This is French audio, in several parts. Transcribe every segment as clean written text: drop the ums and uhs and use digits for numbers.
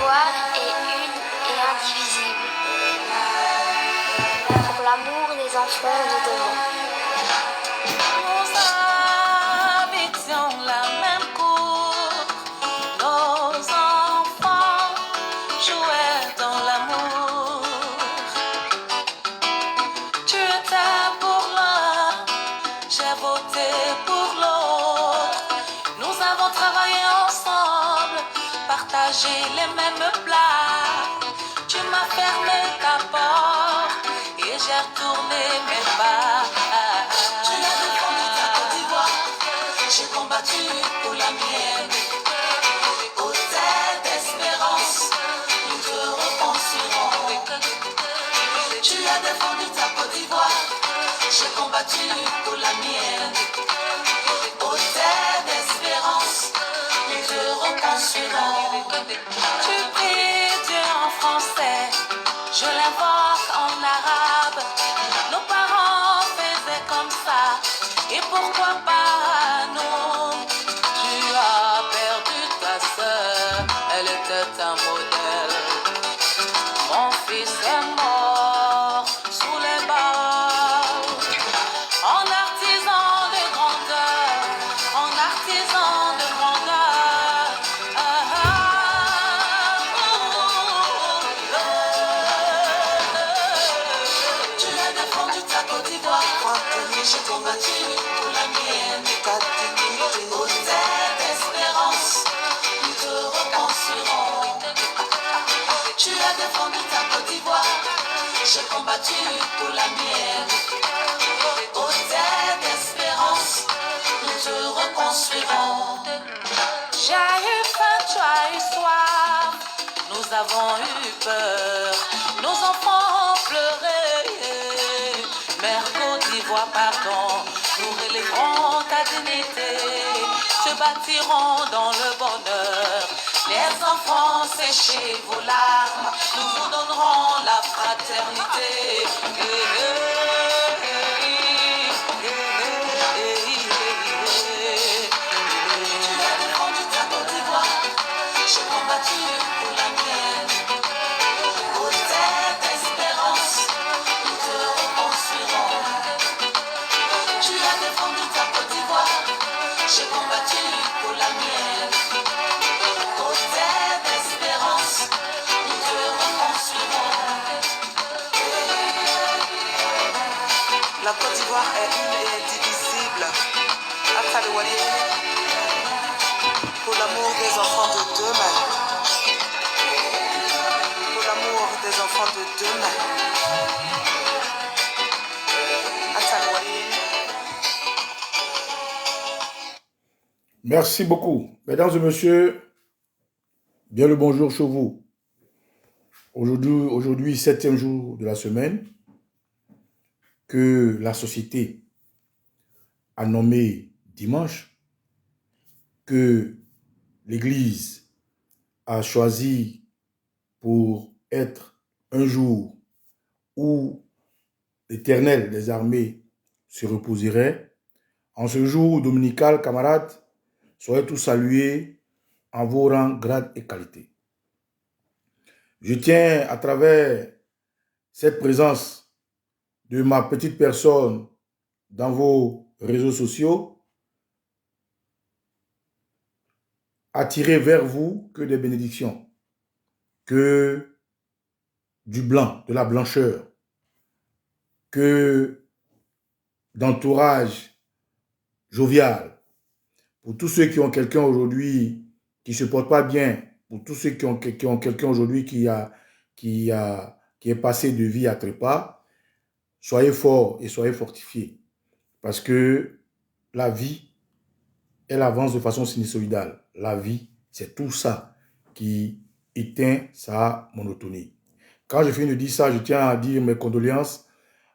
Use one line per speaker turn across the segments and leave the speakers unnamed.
l'histoire est une et indivisible. Pour l'amour des enfants de demain.
Nous habitions la même cour. Nos enfants jouaient dans l'amour. Tu étais pour l'un, j'ai voté pour l'autre. Nous avons travaillé ensemble, partagé les mêmes plats. Tu m'as fermé ta porte et j'ai retourné mes pas. Tu as défendu ta Côte d'Ivoire, j'ai combattu pour la mienne. Au terre d'espérance, nous te repenserons. Tu as défendu ta Côte d'Ivoire, j'ai combattu pour la mienne. Au terre d'espérance, nous te repenserons. Tu pries Dieu en français, je l'invoque en arabe. Nos parents faisaient comme ça, et pourquoi pas nous? Tu as perdu ta sœur, elle était un modèle. Mon fils est mort sous les balles. En artisan de grandeur, en artisan de grandeur. Tu as défendu ta Côte d'Ivoire, j'ai combattu pour la mienne. Au terre d'espérance, nous te repenserons. Tu as défendu ta Côte d'Ivoire, j'ai combattu pour la mienne. Au terre d'espérance, nous te reconstruirons. J'ai eu faim, tu as eu soif, nous avons eu peur, nos enfants ont pleuré. Mère Côte d'Ivoire, pardon, nous relèverons ta dignité, te bâtirons dans le bonheur. Les enfants, séchez vos larmes, nous vous donnerons la fraternité. Tu as défendu ta Côte d'Ivoire, j'ai combattu pour la mienne. Au terre d'espérance, nous te reconstruirons. Tu as défendu ta Côte d'Ivoire, j'ai combattu pour la mienne. Au terre d'espérance, nous te reconstruirons.
La Côte d'Ivoire est une et indivisible. Pour l'amour des enfants de demain. Pour l'amour des enfants de demain.
Merci beaucoup. Mesdames et messieurs, bien le bonjour chez vous. Aujourd'hui, 7e jour de la semaine, que la société a nommé dimanche, que l'Église a choisi pour être un jour où l'Éternel des armées se reposerait. En ce jour dominical, camarades, soyez tous salués en vos rangs, grades et qualités. Je tiens à travers cette présence de ma petite personne dans vos réseaux sociaux à tirer vers vous que des bénédictions, que du blanc, de la blancheur, que d'entourage jovial. Pour tous ceux qui ont quelqu'un aujourd'hui qui ne se porte pas bien, pour tous ceux qui ont quelqu'un aujourd'hui qui est passé de vie à trépas, soyez forts et soyez fortifiés. Parce que la vie, elle avance de façon sinusoïdale. La vie, c'est tout ça qui éteint sa monotonie. Quand je finis de dire ça, je tiens à dire mes condoléances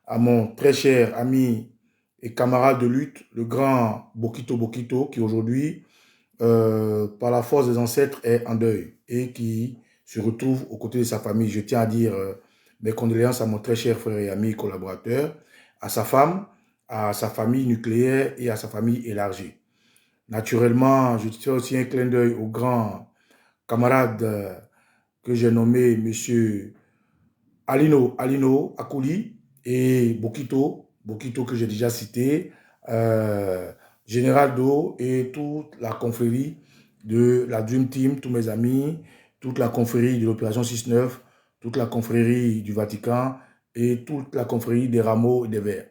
à mon très cher ami et camarade de lutte, le grand Bokito Bokito, qui aujourd'hui, par la force des ancêtres, est en deuil et qui se retrouve aux côtés de sa famille. Je tiens à dire mes condoléances à mon très cher frère et ami collaborateur, à sa femme, à sa famille nucléaire et à sa famille élargie. Naturellement, je fais aussi un clin d'œil au grand camarade que j'ai nommé M. Alino Akouli et Bokito que j'ai déjà cité, Général Do et toute la confrérie de la Dream Team, tous mes amis, toute la confrérie de l'opération 6-9, toute la confrérie du Vatican et toute la confrérie des Rameaux et des Verts.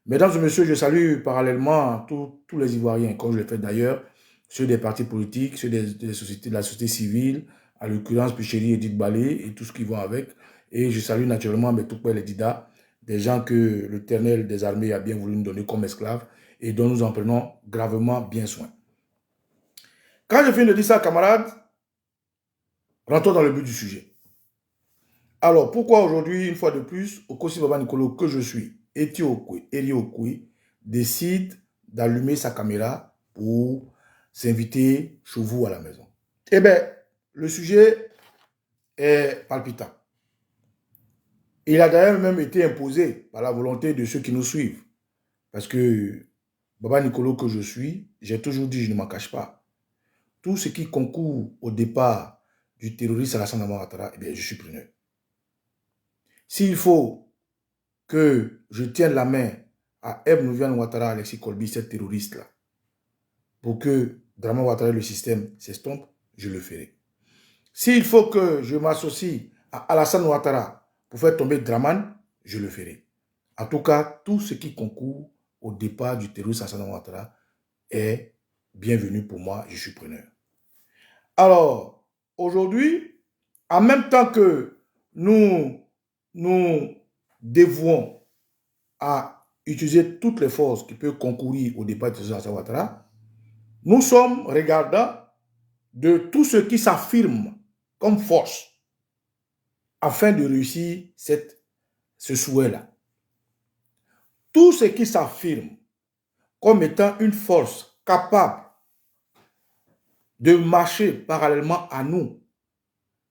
Mesdames et messieurs, je salue parallèlement tous les Ivoiriens, comme je l'ai fait d'ailleurs, ceux des partis politiques, ceux des sociétés, de la société civile, à l'occurrence Picheli, Edith Balé et tout ce qui va avec. Et je salue naturellement mes tout les Dida, des gens que l'Éternel des armées a bien voulu nous donner comme esclaves et dont nous en prenons gravement bien soin. Quand je finis de dire ça, camarades, rentrons dans le but du sujet. Alors, pourquoi aujourd'hui, une fois de plus, au Kosi Baba Nicolo, que je suis, Eri Okwe, décide d'allumer sa caméra pour s'inviter chez vous à la maison? Eh bien, le sujet est palpitant. Il a d'ailleurs même été imposé par la volonté de ceux qui nous suivent. Parce que Baba Nicolo que je suis, j'ai toujours dit, je ne m'en cache pas. Tout ce qui concourt au départ du terroriste Alassane Ouattara, eh bien, je suis preneur. S'il faut que je tienne la main à Ebn Nouvian Ouattara, Alexis Kolbi, cette terroriste-là, pour que Draman Ouattara et le système s'estompe, je le ferai. S'il faut que je m'associe à Alassane Ouattara pour faire tomber Draman, je le ferai. En tout cas, tout ce qui concourt au départ du terroriste Alassane Ouattara est bienvenu pour moi, je suis preneur. Alors, aujourd'hui, en même temps que nous dévouons à utiliser toutes les forces qui peuvent concourir au départ du terroriste Alassane Ouattara, nous sommes regardants de tout ce qui s'affirme comme force afin de réussir ce souhait-là. Tout ce qui s'affirme comme étant une force capable de marcher parallèlement à nous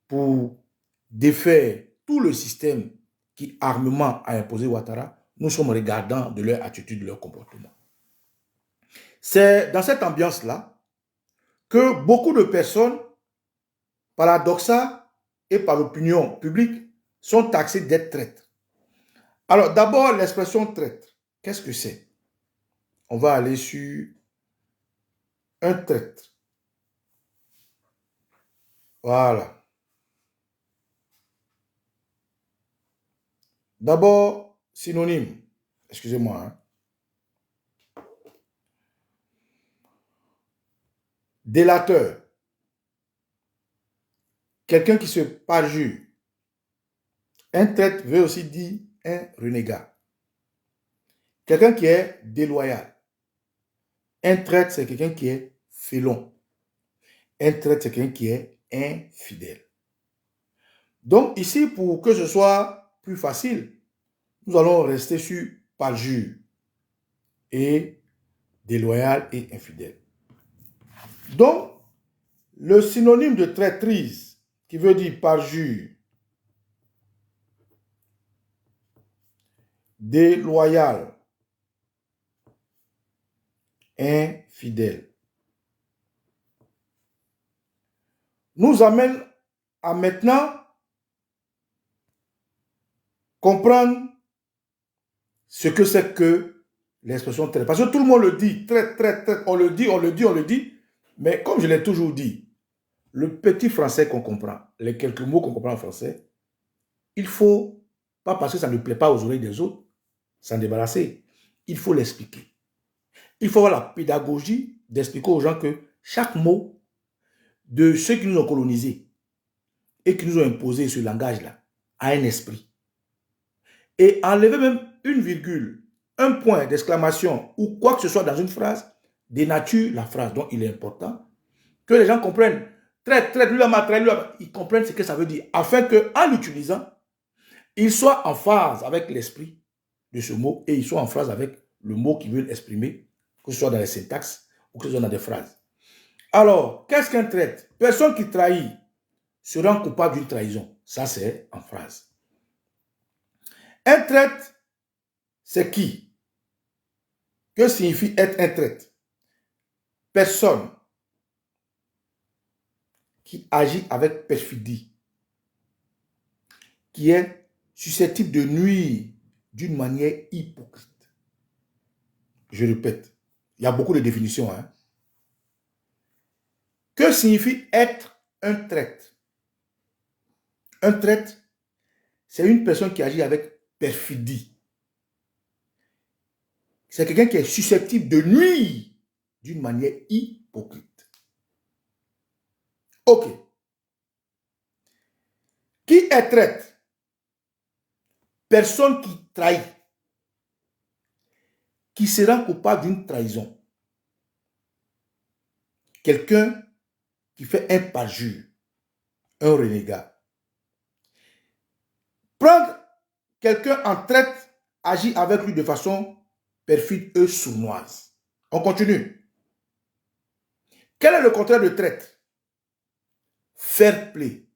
pour défaire tout le système qui armement a imposé Ouattara, nous sommes regardants de leur attitude, de leur comportement. C'est dans cette ambiance-là que beaucoup de personnes, par la doxa et par l'opinion publique, sont taxées d'être traîtres. Alors, d'abord, l'expression traître, qu'est-ce que c'est? On va aller sur un traître. Voilà. D'abord, synonyme. Excusez-moi. Hein. Délateur. Quelqu'un qui se parjure. Un traître veut aussi dire un renégat. Quelqu'un qui est déloyal. Un traître, c'est quelqu'un qui est félon. Un traître, c'est quelqu'un qui est infidèle. Donc ici, pour que ce soit plus facile, nous allons rester sur parjure et déloyal et infidèle. Donc, le synonyme de traîtrise, qui veut dire parjure, déloyal, infidèle, nous amène à maintenant comprendre ce que c'est que l'expression traître. Parce que tout le monde le dit, traître, on le dit, mais comme je l'ai toujours dit, le petit français qu'on comprend, les quelques mots qu'on comprend en français, il faut, pas parce que ça ne plaît pas aux oreilles des autres, s'en débarrasser. Il faut l'expliquer. Il faut avoir la pédagogie d'expliquer aux gens que chaque mot de ceux qui nous ont colonisés et qui nous ont imposé ce langage-là a un esprit. Et enlever même une virgule, un point d'exclamation ou quoi que ce soit dans une phrase dénature la phrase. Donc, il est important que les gens comprennent. Ils comprennent ce que ça veut dire afin qu'en l'utilisant, ils soient en phase avec l'esprit de ce mot et ils soient en phase avec le mot qu'ils veulent exprimer, que ce soit dans les syntaxes ou que ce soit dans des phrases. Alors, qu'est-ce qu'un traître? Personne qui trahit se rend coupable d'une trahison. Ça, c'est en phrase. Un traître, c'est qui? Que signifie être un traître? Personne qui agit avec perfidie, qui est susceptible de nuire d'une manière hypocrite. Je répète, il y a beaucoup de définitions. Hein. Que signifie être un traître? Un traître, c'est une personne qui agit avec perfidie. C'est quelqu'un qui est susceptible de nuire d'une manière hypocrite. Ok. Qui est traître? Personne qui trahit, qui se rend coupable d'une trahison. Quelqu'un qui fait un parjure, un renégat. Prendre quelqu'un en traite, agit avec lui de façon perfide et sournoise. On continue. Quel est le contraire de traite? Fair play,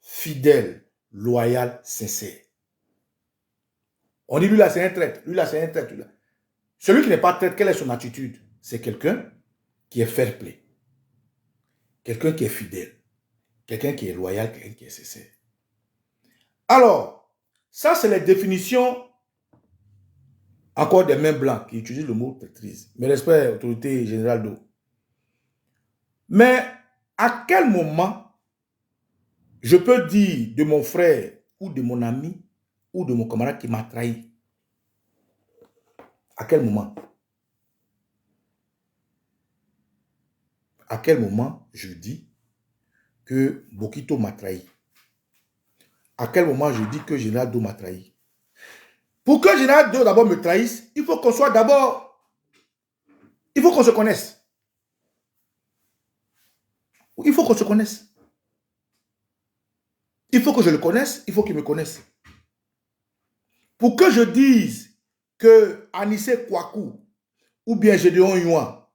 fidèle, loyal, sincère. On dit lui là c'est un traître, lui là c'est un traître. Lui là. Celui qui n'est pas traître, quelle est son attitude? C'est quelqu'un qui est fair play, quelqu'un qui est fidèle, quelqu'un qui est loyal, quelqu'un qui est sincère. Alors, ça c'est les définitions encore des mains blancs qui utilisent le mot traîtrise. Mais respect, autorité générale d'eau. Mais à quel moment je peux dire de mon frère ou de mon ami ou de mon camarade qui m'a trahi? À quel moment? À quel moment je dis que Bokito m'a trahi? À quel moment je dis que Général Do m'a trahi? Pour que Général Do d'abord me trahisse, il faut qu'on soit d'abord... Il faut qu'on se connaisse. Il faut qu'on se connaisse. Il faut que je le connaisse, il faut qu'il me connaisse. Pour que je dise que Anissé Kouakou ou bien Gédéon Yuan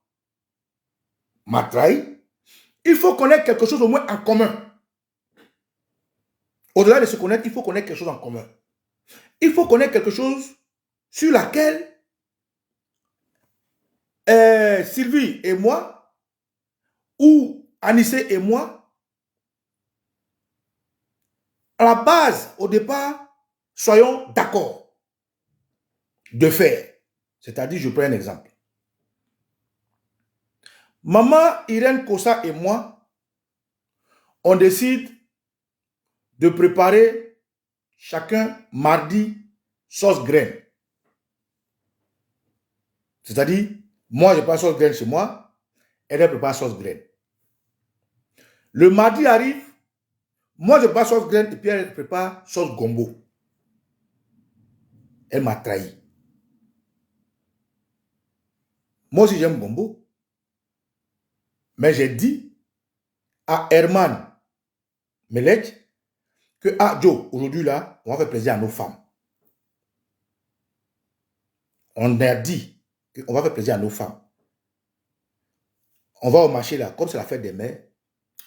m'a trahi, il faut connaître quelque chose au moins en commun. Au-delà de se connaître, il faut connaître quelque chose en commun. Il faut connaître quelque chose sur laquelle Sylvie et moi, ou Anissé et moi, à la base, au départ, soyons d'accord de faire. C'est-à-dire, je prends un exemple. Maman Irène Kossa et moi, on décide de préparer chacun mardi sauce graine. C'est-à-dire, moi je prends sauce graine chez moi, elle prépare sauce graine. Le mardi arrive, moi je prends sauce graine et puis elle prépare sauce gombo. Elle m'a trahi. Moi aussi j'aime gombo. Mais j'ai dit à Herman Melech que, ah Joe, aujourd'hui là, on va faire plaisir à nos femmes. On a dit qu'on va faire plaisir à nos femmes. On va au marché là, comme c'est la fête des mères,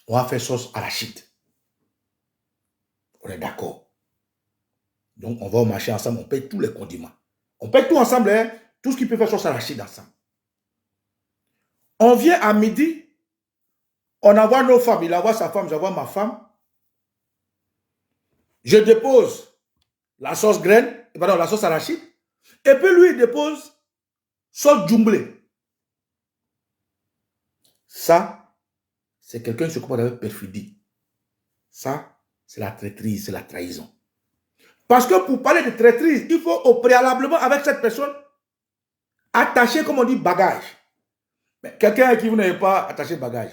on va faire sauce arachide. On est d'accord. Donc on va au marché ensemble, on paye tous les condiments. On paye tout ensemble, hein, tout ce qui peut faire sauce arachide ensemble. On vient à midi, on envoie nos femmes, il envoie sa femme, j'envoie ma femme. Je dépose la sauce graine, pardon, la sauce arachide, et puis lui il dépose sauce jumblée. Ça, c'est quelqu'un qui se comporte avec perfidie. Ça, c'est la traîtrise, c'est la trahison. Parce que pour parler de traîtrise, il faut au préalablement avec cette personne attacher, comme on dit, bagage. Mais quelqu'un qui vous n'avez pas attaché bagage,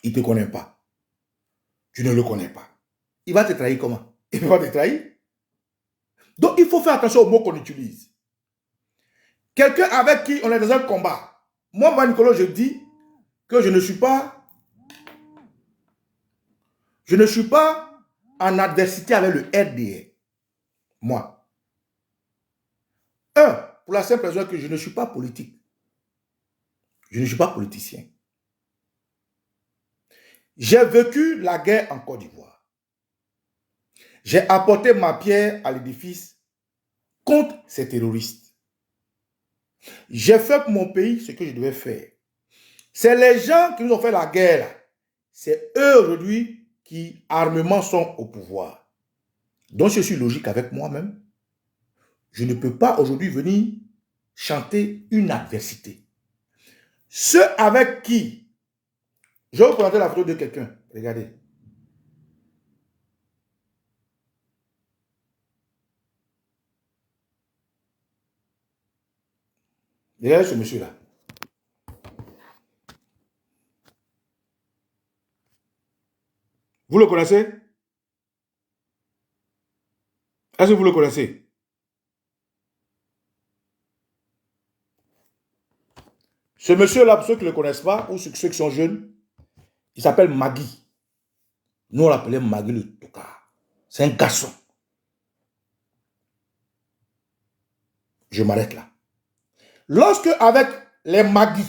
il ne te connaît pas. Tu ne le connais pas. Il va te trahir comment? Il va te trahir. Donc, il faut faire attention aux mots qu'on utilise. Quelqu'un avec qui on est dans un combat. Moi, Nicolas, je dis que je ne suis pas en adversité avec le RDR. Moi. Pour la simple raison que je ne suis pas politique. Je ne suis pas politicien. J'ai vécu la guerre en Côte d'Ivoire. J'ai apporté ma pierre à l'édifice contre ces terroristes. J'ai fait pour mon pays ce que je devais faire. C'est les gens qui nous ont fait la guerre. C'est eux aujourd'hui qui, armement, sont au pouvoir. Donc, je suis logique avec moi-même. Je ne peux pas aujourd'hui venir chanter une adversité. Ceux avec qui, je vais vous présenter la photo de quelqu'un. Regardez. Regardez ce monsieur-là. Vous le connaissez? Est-ce que vous le connaissez? Ce monsieur-là, pour ceux qui ne le connaissent pas, ou ceux qui sont jeunes, il s'appelle Magui. Nous, on l'appelait Magui le Tokar. C'est un garçon. Je m'arrête là. Lorsque, avec les Magui,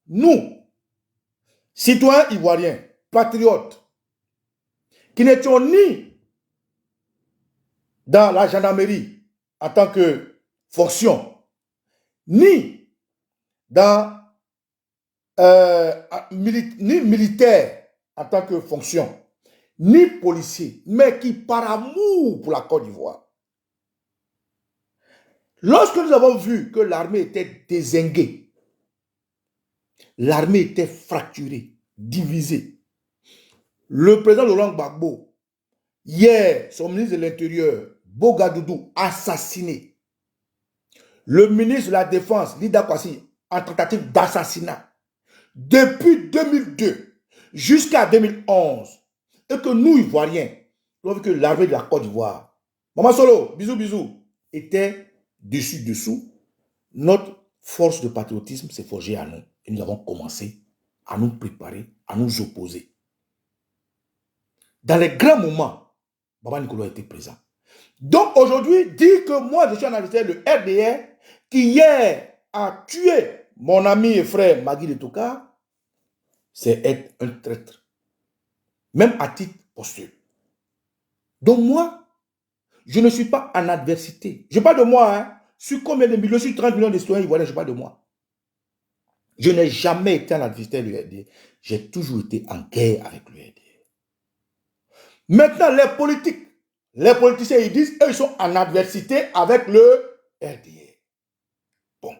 nous, citoyens ivoiriens, patriotes, qui n'étions ni dans la gendarmerie en tant que fonction, ni dans ni militaire en tant que fonction, ni policier, mais qui par amour pour la Côte d'Ivoire. Lorsque nous avons vu que l'armée était dézinguée, l'armée était fracturée, divisée, le président Laurent Gbagbo, hier, son ministre de l'Intérieur, Bogadoudou, assassiné, le ministre de la Défense, Lida Kwasi, en tentative d'assassinat, depuis 2002 jusqu'à 2011, et que nous, Ivoiriens, nous avons vu que l'armée de la Côte d'Ivoire, Maman Solo, bisous, bisous, était dessous, notre force de patriotisme s'est forgée à nous. Et nous avons commencé à nous préparer, à nous opposer. Dans les grands moments, Baba Nicolas était présent. Donc aujourd'hui, dire que moi, je suis un adversaire de RDR, qui hier a tué mon ami et frère Magui de Tokar, c'est être un traître. Même à titre posthume. Donc moi, je ne suis pas en adversité. Je parle de moi, hein. Sur combien de millions, sur 30 millions de citoyens ivoiriens, je parle de moi. Je n'ai jamais été en adversité de l'URDR. J'ai toujours été en guerre avec l'URDR. Maintenant, les politiciens, ils disent, eux, ils sont en adversité avec le RDR. Bon.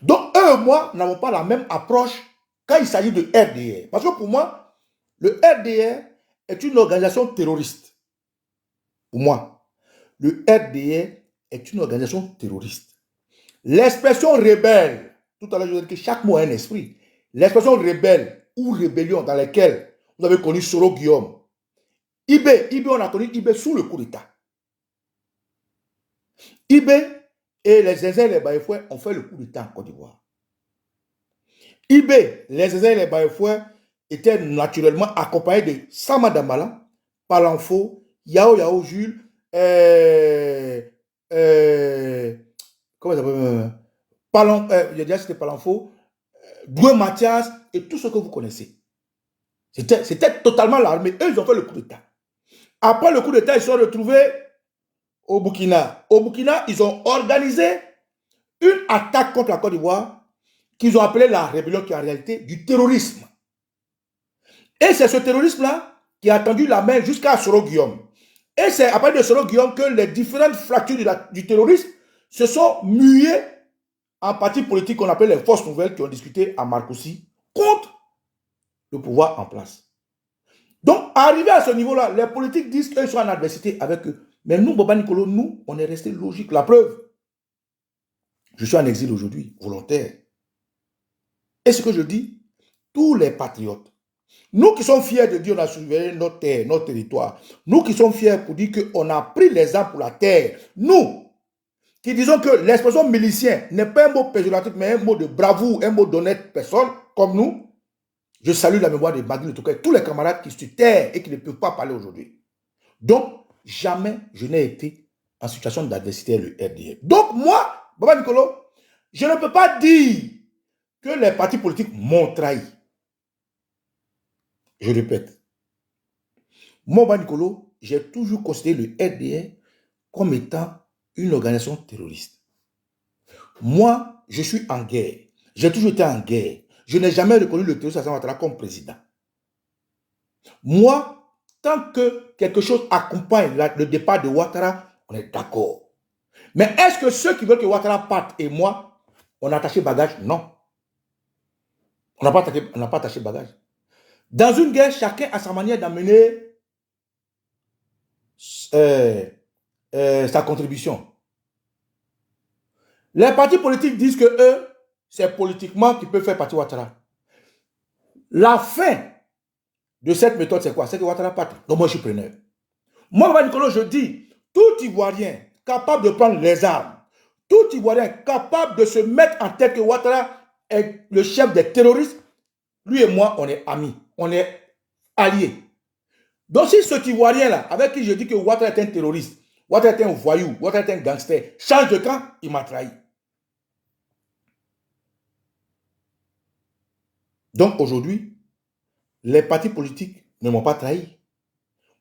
Donc, eux et moi n'avons pas la même approche quand il s'agit de RDR. Parce que pour moi, le RDR est une organisation terroriste. Pour moi, le RDR est une organisation terroriste. L'expression rebelle, tout à l'heure je vous ai dit que chaque mot a un esprit. L'expression rebelle ou rébellion dans laquelle vous avez connu Soro Guillaume, IB, on a connu IB sous le coup d'État. IB et les Zézé et les Baïfoué ont fait le coup d'État en Côte d'Ivoire. IB, les Zézé et les Baïfoué étaient naturellement accompagnés de Sama Dambala, Palanfo, Yao Jules, comment ça s'appelle, j'ai dit c'était Palanfo, Doué Mathias et tout ce que vous connaissez. C'était totalement l'armée. Eux, ils ont fait le coup d'État. Après le coup d'État, ils se sont retrouvés au Burkina. Au Burkina, ils ont organisé une attaque contre la Côte d'Ivoire qu'ils ont appelée la rébellion, qui est en réalité du terrorisme. Et c'est ce terrorisme-là qui a tendu la main jusqu'à Soro Guillaume. Et c'est à partir de Soro Guillaume que les différentes fractures du terrorisme se sont muées en partis politiques qu'on appelle les forces nouvelles qui ont discuté à Marcoussis contre le pouvoir en place. Donc, arrivé à ce niveau-là, les politiques disent qu'ils sont en adversité avec eux. Mais nous, Baba Nicolo, nous, on est resté logique. La preuve, je suis en exil aujourd'hui, volontaire. Et ce que je dis, tous les patriotes, nous qui sommes fiers de dire qu'on a surveillé notre terre, notre territoire, nous qui sommes fiers pour dire qu'on a pris les armes pour la terre, nous qui disons que l'expression milicien n'est pas un mot péjoratif, mais un mot de bravoure, un mot d'honnête personne comme nous, je salue la mémoire de Magui de Tokar, tous les camarades qui se taisent et qui ne peuvent pas parler aujourd'hui. Donc, jamais je n'ai été en situation d'adversité le RDR. Donc, moi, Baba Nicolo, je ne peux pas dire que les partis politiques m'ont trahi. Je répète. Moi, Baba Nicolo, j'ai toujours considéré le RDR comme étant une organisation terroriste. Moi, je suis en guerre. J'ai toujours été en guerre. Je n'ai jamais reconnu le terroriste Alassane Ouattara comme président. Moi, tant que quelque chose accompagne le départ de Ouattara, on est d'accord. Mais est-ce que ceux qui veulent que Ouattara parte et moi, on a attaché bagage? Non. On n'a pas attaché bagage. Dans une guerre, chacun a sa manière d'amener sa contribution. Les partis politiques disent que eux, c'est politiquement qu'ils peuvent faire partie Ouattara. La fin de cette méthode, c'est quoi? C'est que Ouattara parte. Donc moi, je suis preneur. Moi, Nicolas, je dis, tout Ivoirien capable de prendre les armes, tout Ivoirien capable de se mettre en tête que Ouattara est le chef des terroristes, lui et moi, on est amis, on est alliés. Donc si ce Ivoirien-là, avec qui je dis que Ouattara est un terroriste, Ouattara est un voyou, Ouattara est un gangster, change de camp, il m'a trahi. Donc aujourd'hui, les partis politiques ne m'ont pas trahi.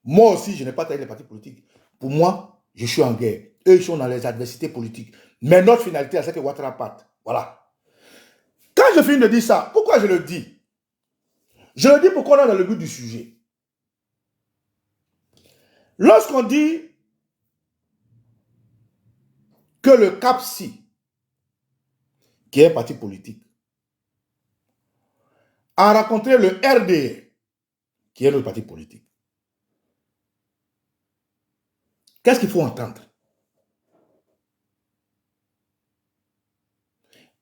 Moi aussi, je n'ai pas trahi les partis politiques. Pour moi, je suis en guerre. Eux, ils sont dans les adversités politiques. Mais notre finalité, c'est que Ouattara parte. Voilà. Quand je finis de dire ça, pourquoi je le dis? Je le dis pour qu'on est dans le but du sujet. Lorsqu'on dit que le CAPSI, qui est un parti politique, a rencontré le RDR, qui est notre parti politique, qu'est-ce qu'il faut entendre?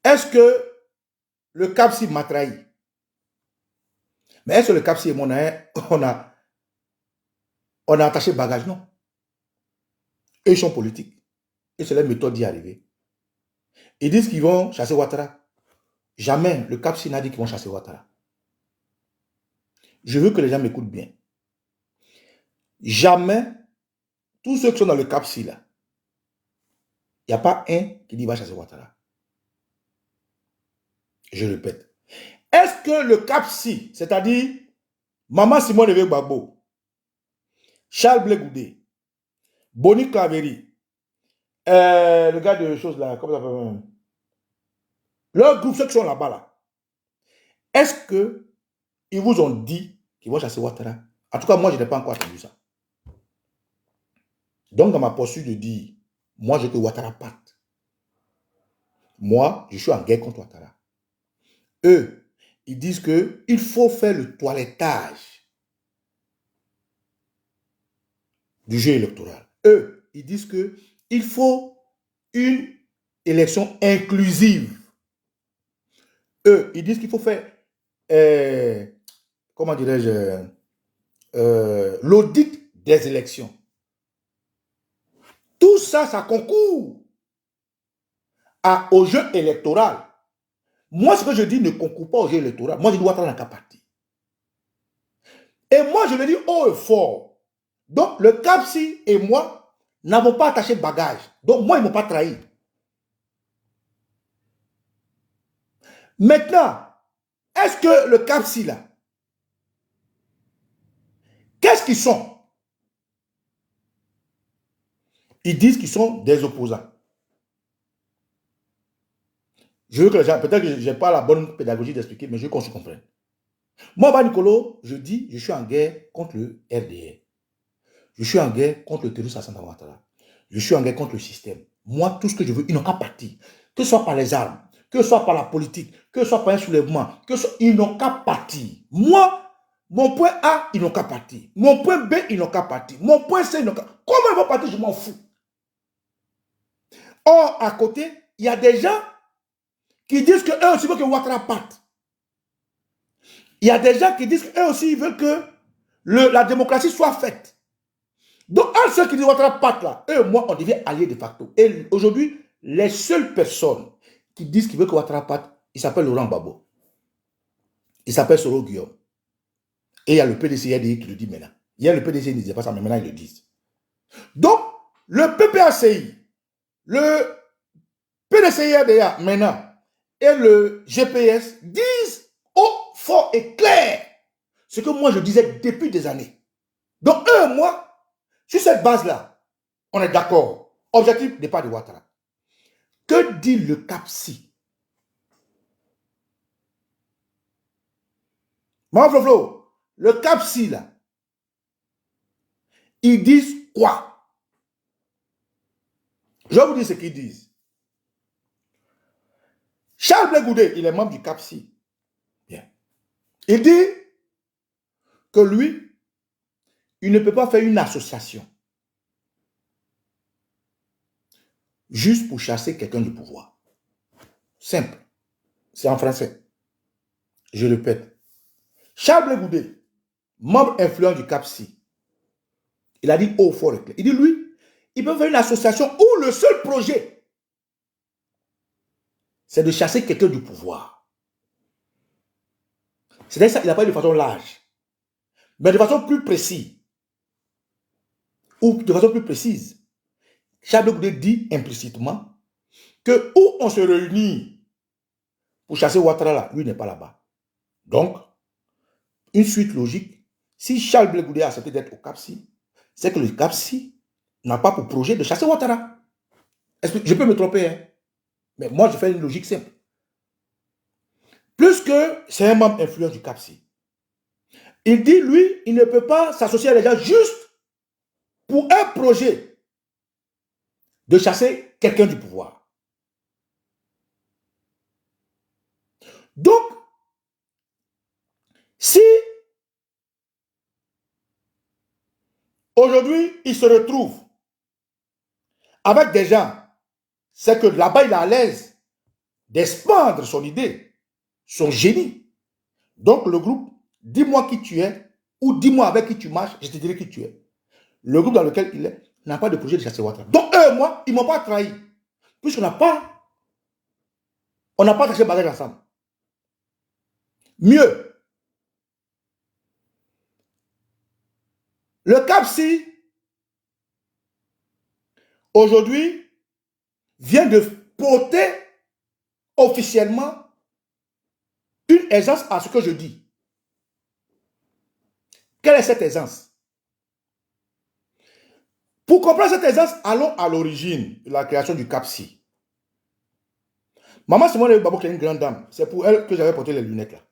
Est-ce que le CAPSI m'a trahi? Mais est-ce que le CAPSI et moi, on a attaché bagage? Non. Eux, ils sont politiques. Et c'est leur méthode d'y arriver. Ils disent qu'ils vont chasser Ouattara. Jamais le CAPSI n'a dit qu'ils vont chasser Ouattara. Je veux que les gens m'écoutent bien. Jamais, tous ceux qui sont dans le CAPSI là, il n'y a pas un qui dit qu'il va chasser Ouattara. Je répète. Est-ce que le CAPSI, c'est-à-dire Maman Simone Veil Gbagbo, Charles Blé Goudé, Boni Claveri, le gars de choses là, comment ça s'appelle? Leur groupe, ceux qui sont là-bas là, est-ce qu'ils vous ont dit qu'ils vont chasser Ouattara? En tout cas, moi, je n'ai pas encore entendu ça. Donc, dans ma posture de dire, moi, je veux que Ouattara parte. Moi, je suis en guerre contre Ouattara. Eux, ils disent qu'il faut faire le toilettage du jeu électoral. Eux, ils disent qu'il faut une élection inclusive. Eux, ils disent qu'il faut faire, comment dirais-je, l'audit des élections. Tout ça, ça concourt au jeu électoral. Moi, ce que je dis ne concourt pas au jeu électoral. Moi, je dois prendre un cas parti. Et moi, je le dis haut et fort. Donc, le CAPSI et moi n'avons pas attaché bagage. Donc, moi, ils ne m'ont pas trahi. Maintenant, est-ce que le CAPSI, là, qu'est-ce qu'ils sont? Ils disent qu'ils sont des opposants. Je veux que les gens, peut-être que je n'ai pas la bonne pédagogie d'expliquer, mais je veux qu'on se comprenne. Moi, Nicolo, je dis, je suis en guerre contre le RDR. Je suis en guerre contre le terrorisme à Santa Ouattara. Je suis en guerre contre le système. Moi, tout ce que je veux, ils n'ont qu'à partir. Que ce soit par les armes, que ce soit par la politique, que ce soit par un soulèvement, ils n'ont qu'à partir. Moi, mon point A, ils n'ont qu'à partir. Mon point B, ils n'ont qu'à partir. Mon point C, ils n'ont qu'à partir. Comment ils vont partir, je m'en fous. Or, à côté, il y a des gens qui disent qu'eux aussi veulent que Ouattara parte. Il y a des gens qui disent qu'eux aussi veulent que la démocratie soit faite. Donc, à ceux qui disent Ouattara parte là, eux, moi, on devient alliés de facto. Et aujourd'hui, les seules personnes qui disent qu'ils veulent que Ouattara parte, il s'appelle Laurent Gbagbo. Il s'appelle Soro Guillaume. Et il y a le PDCRDI qui le dit maintenant. Hier, le PDCRDI ne disait pas ça, mais maintenant, ils le disent. Donc, le PPACI, le PDCRDA maintenant, et le GPS disent haut, fort et clair ce que moi je disais depuis des années. Donc eux, moi, sur cette base-là, on est d'accord. Objectif, départ de Ouattara. Que dit le CAPSI? Maman Flo, le CAPSI là, Ils disent quoi? Je vais vous dire ce qu'ils disent. Charles Blé Goudé, il est membre du CAPSI. Bien. Il dit que lui, il ne peut pas faire une association juste pour chasser quelqu'un du pouvoir. Simple. C'est en français. Je répète. Charles Blé Goudé, membre influent du CAPSI, il a dit haut, fort et clair. Il dit, lui, il peut faire une association où le seul projet, c'est de chasser quelqu'un du pouvoir. C'est-à-dire ça, il n'a pas dit de façon large, mais de façon plus précise. Ou de façon plus précise. Charles Blé Goudé dit implicitement que où on se réunit pour chasser Ouattara là, lui n'est pas là-bas. Donc, une suite logique, si Charles Blé Goudé a accepté d'être au CAPSI, c'est que le CAPSI n'a pas pour projet de chasser Ouattara. Je peux me tromper, hein? Mais moi je fais une logique simple. Plus que c'est un membre influent du CAPSI, il dit, lui, il ne peut pas s'associer à les gens juste pour un projet de chasser quelqu'un du pouvoir. Donc, si aujourd'hui, il se retrouve avec des gens, c'est que là-bas, il est à l'aise d'expandre son idée, son génie. Donc, le groupe, dis-moi qui tu es, ou dis-moi avec qui tu marches, je te dirai qui tu es. Le groupe dans lequel il est n'a pas de projet de chasser Ouattara. Donc, eux et moi, ils ne m'ont pas trahi. Puisqu'on n'a pas caché bagage ensemble. Mieux, le CAPSI, aujourd'hui, vient de porter officiellement une aisance à ce que je dis. Quelle est cette aisance? Pour comprendre cette aisance, allons à l'origine de la création du CAPSI. Maman Simone Babo, qui est une grande dame, c'est pour elle que j'avais porté les lunettes là.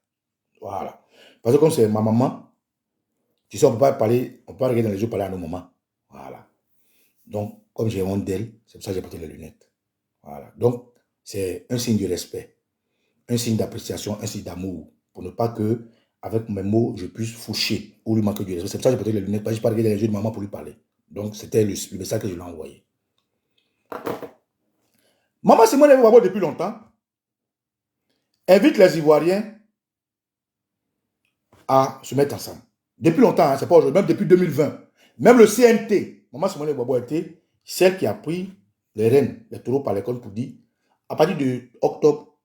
Voilà. Parce que comme c'est ma maman, tu sais, on ne peut pas parler, on peut pas regarder dans les yeux parler à nos mamans. Voilà. Donc, comme j'ai honte d'elle, c'est pour ça que j'ai porté les lunettes. Voilà. Donc, c'est un signe de respect, un signe d'appréciation, un signe d'amour, pour ne pas que, avec mes mots, je puisse foucher ou lui manquer du respect. C'est pour ça que j'ai porté les lunettes, parce que je ne peux pas regarder dans les yeux de maman pour lui parler. Donc, c'était le message que je lui ai envoyé. Maman Simone Babo, depuis longtemps, invite les Ivoiriens à se mettre ensemble. Depuis longtemps, hein, c'est pas aujourd'hui, même depuis 2020. Même le CNT, Maman Simone Babo a été celle qui a pris les rênes, les taureaux par les cornes pour dire, à partir de octobre,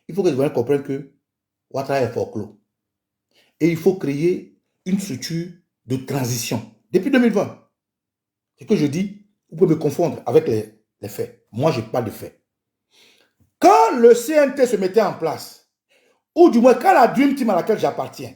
il faut que les Ivoiriens comprennent que Ouattara est folklore. Et il faut créer une structure de transition. Depuis 2020. Ce que je dis, vous pouvez me confondre avec les faits. Moi, je parle de faits. Quand le CNT se mettait en place, ou du moins quand la Dream Team à laquelle j'appartiens,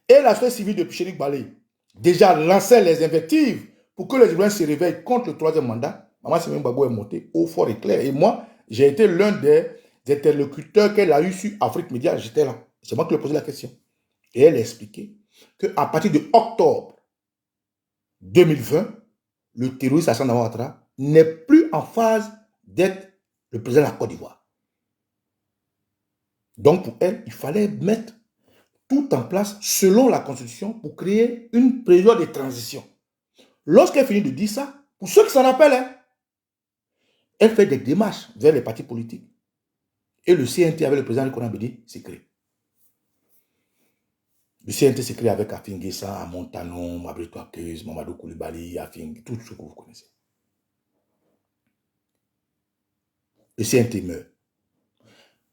et la société civile de Pichenik Balé déjà lançait les invectives pour que les Ivoiriens se réveillent contre le troisième mandat, Maman Simone Babo est montée au fort et clair. Et moi, j'ai été l'un des interlocuteurs qu'elle a eu sur Afrique Média. J'étais là. C'est moi qui lui ai posé la question. Et elle a expliqué qu'à partir de octobre 2020, le terroriste Alassane Ouattara n'est plus en phase d'être le président de la Côte d'Ivoire. Donc pour elle, il fallait mettre tout en place selon la Constitution pour créer une période de transition. Lorsqu'elle finit de dire ça, pour ceux qui s'en rappellent, hein, elle fait des démarches vers les partis politiques. Et le CNT avec le président Nicolas Bédi s'est créé. Le CNT s'est créé avec Afin Guessa, Montanon, Mabrito Akez, Mamadou Koulibaly, Afin, tout ce que vous connaissez. Le CNT meurt.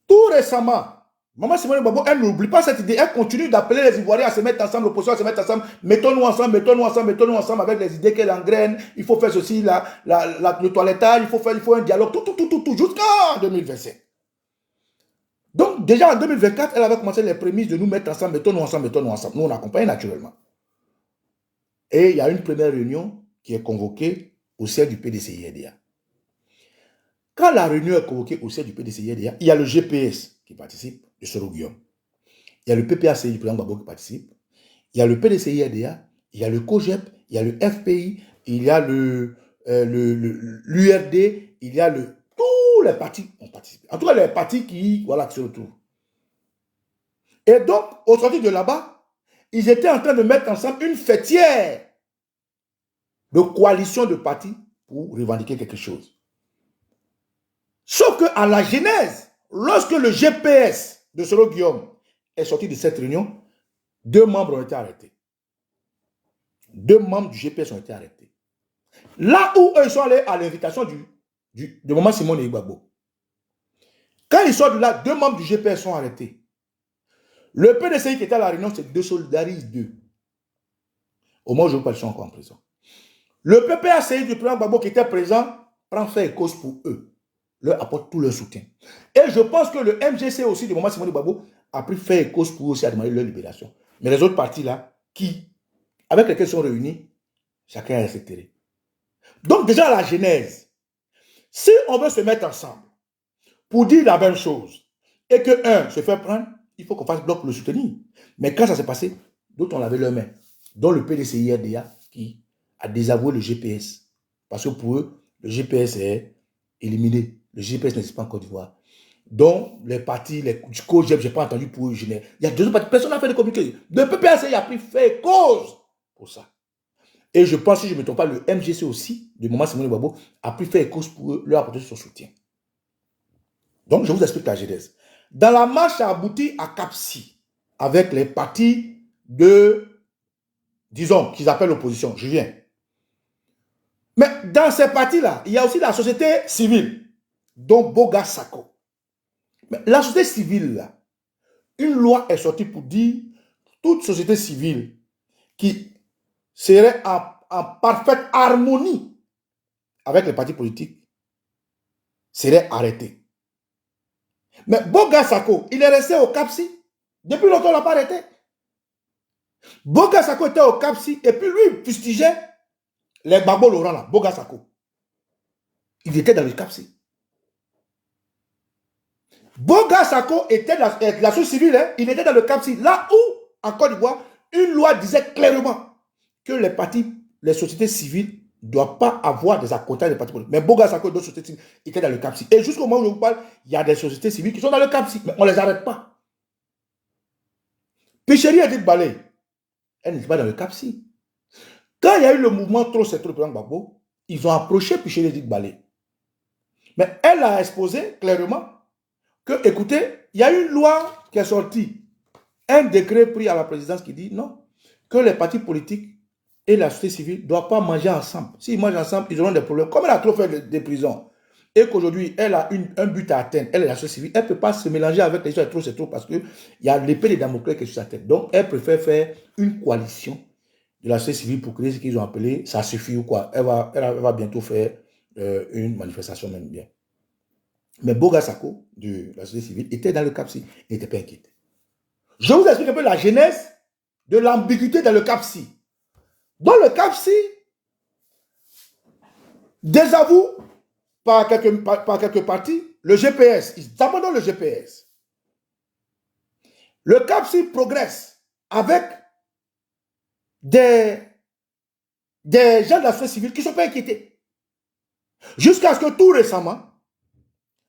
Tout récemment, Maman Simone Babo, elle n'oublie pas cette idée. Elle continue d'appeler les Ivoiriens à se mettre ensemble, l'opposition à se mettre ensemble. Mettons-nous ensemble, mettons-nous ensemble, mettons-nous ensemble avec les idées qu'elle engraine. Il faut faire ceci, le toilettage, il faut un dialogue, tout, jusqu'en 2025. Donc, déjà en 2024, elle avait commencé les prémices de nous mettre ensemble, mettons-nous ensemble, mettons-nous ensemble. Nous, on accompagne naturellement. Et il y a une première réunion qui est convoquée au sein du PDCI-RDA. Quand la réunion est convoquée au sein du PDCI-RDA, il y a le GPS qui participe, de Soro Guillaume. Il y a le PPACI du président Gbagbo qui participe. Il y a le PDCI-RDA il y a le COGEP, il y a le FPI, il y a l'URD, il y a tous les partis ont participé. En tout cas, les partis qui se retrouvent. Et donc, au sortir de là-bas, ils étaient en train de mettre ensemble une fêtière de coalition de partis pour revendiquer quelque chose. Sauf qu'à la genèse, lorsque le GPS de Solo Guillaume est sorti de cette réunion, 2 membres ont été arrêtés. 2 membres du GPS ont été arrêtés. Là où eux sont allés à l'invitation de Maman Simone Gbagbo. Quand ils sortent de là, 2 membres du GPS sont arrêtés. Le PDCI qui était à la réunion, c'est 2 Solidaris 2. Au moins, je ne pas, ils sont encore en prison. Le PPACI du président Gbagbo qui était présent prend fait et cause pour eux. Leur apporte tout leur soutien. Et je pense que le MGC aussi de Maman Simone Gbagbo a pris fait et cause pour eux aussi à demander leur libération. Mais les autres partis là, avec lesquels ils sont réunis, chacun est respecté. Donc déjà à la genèse, si on veut se mettre ensemble pour dire la même chose et que un se fait prendre, il faut qu'on fasse bloc pour le soutenir. Mais quand ça s'est passé, d'autres ont lavé leurs mains, dont le PDCI-RDA qui a désavoué le GPS. Parce que pour eux, le GPS est éliminé. Le GPS n'existe pas en Côte d'Ivoire. Donc, les partis, les COGEP, je n'ai pas entendu pour eux. Il y a 2 partis, personne n'a fait de communiqué. Le PPACI a pris fait cause pour ça. Et je pense, si je ne me trompe pas, le MGC aussi, de Maman Simone Gbagbo, a pris fait cause pour eux, leur apporter son soutien. Donc, je vous explique la genèse. Dans la marche a abouti à Cap-Si, avec les partis disons, qu'ils appellent l'opposition. Je viens. Mais dans ces partis-là, il y a aussi la société civile, dont Boga Sako. Mais la société civile, là, une loi est sortie pour dire toute société civile qui serait en parfaite harmonie avec les partis politiques serait arrêtée. Mais Boga Sako, il est resté au Cap-Si. Depuis longtemps, on ne l'a pas arrêté. Boga Sako était au Cap-Si et puis lui, il fustigeait les Gbagbo Laurent là, Boga Sako. Il était dans le Cap-Si. Boga Sako était la société civile, hein, il était dans le Cap-Si. Là où, en Côte d'Ivoire, une loi disait clairement que les sociétés civiles ne doivent pas avoir des accompagnements des partis politiques. Mais Boga Sako et d'autres sociétés civiles étaient dans le Cap-Si. Et jusqu'au moment où je vous parle, il y a des sociétés civiles qui sont dans le Cap-Si, mais on ne les arrête pas. Picheri Edith Balé, elle n'était pas dans le Cap-Si. Quand il y a eu le mouvement trop c'est trop président Gbagbo, ils ont approché Picheri Edith Balé. Mais elle a exposé clairement que, écoutez, il y a une loi qui est sortie, un décret pris à la présidence qui dit non, que les partis politiques et la société civile ne doivent pas manger ensemble. S'ils mangent ensemble, ils auront des problèmes. Comme elle a trop fait des prisons, et qu'aujourd'hui, elle a un but à atteindre, elle est la société civile, elle ne peut pas se mélanger avec les gens c'est trop, parce qu'il y a l'épée de Damoclès qui est sur sa tête. Donc, elle préfère faire une coalition de la société civile pour créer ce qu'ils ont appelé ça suffit ou quoi. Elle va bientôt faire une manifestation même bien. Mais Boga Sako, de la société civile, était dans le Cap-Si. Il n'était pas inquiété. Je vous explique un peu la genèse de l'ambiguïté dans le Cap-Si. Dans le Cap-Si, désavoue par quelques partis le GPS. Ils abandonnent le GPS. Le Cap-Si progresse avec des gens de la société civile qui ne sont pas inquiétés. Jusqu'à ce que tout récemment,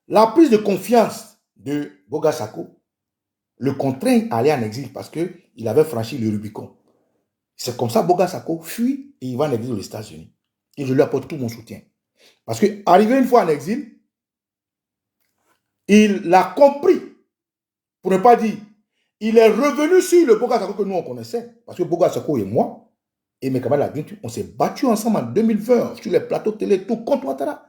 la prise de confiance de Boga Sako le contraigne à aller en exil parce qu'il avait franchi le Rubicon. C'est comme ça que Boga Sako fuit et il va en exil aux États-Unis. Et je lui apporte tout mon soutien. Parce qu'arrivé une fois en exil, il l'a compris. Pour ne pas dire, il est revenu sur le Boga Sako que nous on connaissait. Parce que Boga Sako et moi, et mes camarades, on s'est battus ensemble en 2020 sur les plateaux télé, tout contre Ouattara.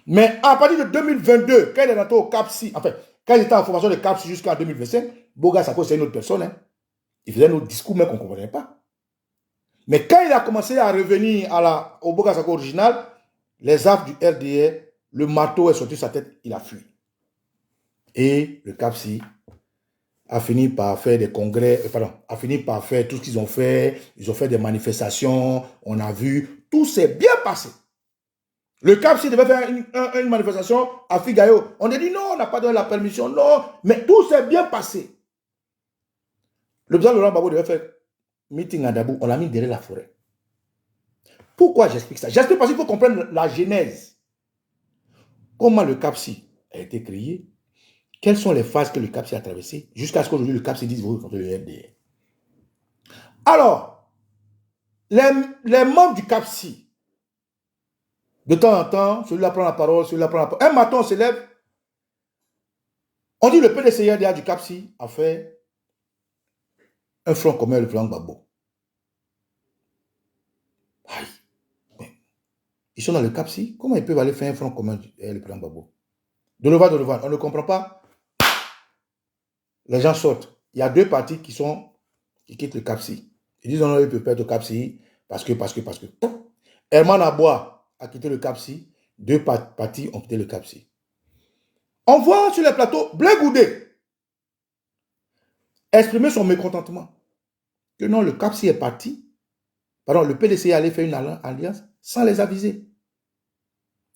Mais à partir de 2022, quand il est rentré au Cap-Si, enfin, quand il était en formation de Cap-Si jusqu'en 2025, Boga Sako, c'est une autre personne. Hein. Il faisait nos discours, mais qu'on ne comprenait pas. Mais quand il a commencé à revenir au Boga Sako original, les affres du RDA, le marteau est sorti de sa tête, il a fui. Et le Cap-Si a fini par faire des congrès, a fini par faire tout ce qu'ils ont fait. Ils ont fait des manifestations, on a vu, tout s'est bien passé. Le Cap-Si devait faire une manifestation à Figayo. On a dit non, on n'a pas donné la permission, non. Mais tout s'est bien passé. Le président Laurent Gbagbo devait faire meeting à Dabou, on l'a mis derrière la forêt. Pourquoi j'explique ça? J'explique parce qu'il faut comprendre la genèse. Comment le CAPSI a été créé, quelles sont les phases que le CAPSI a traversées, jusqu'à ce qu'aujourd'hui le CAPSI dise vous contre le RDR. Alors, les membres du CAPSI, de temps en temps, celui-là prend la parole, celui-là prend la parole. Un matin, on se lève, on dit le PDCRDA du CAPSI a fait un front commun, le plan Gbagbo. Aïe. Ils sont dans le CAPSI, comment ils peuvent aller faire un front commun, le plan Gbagbo? De Levan, on ne comprend pas. Les gens sortent. Il y a deux partis qui quittent le CAPSI. Ils disent non, ils peuvent perdre le CAPSI parce que. Herman Aboua a quitté le CAPSI. Deux partis ont quitté le CAPSI. On voit sur les plateaux Blé Goudé exprimer son mécontentement. Que non, le CAPSI est parti. Pardon, le PDCI allait faire une alliance sans les aviser.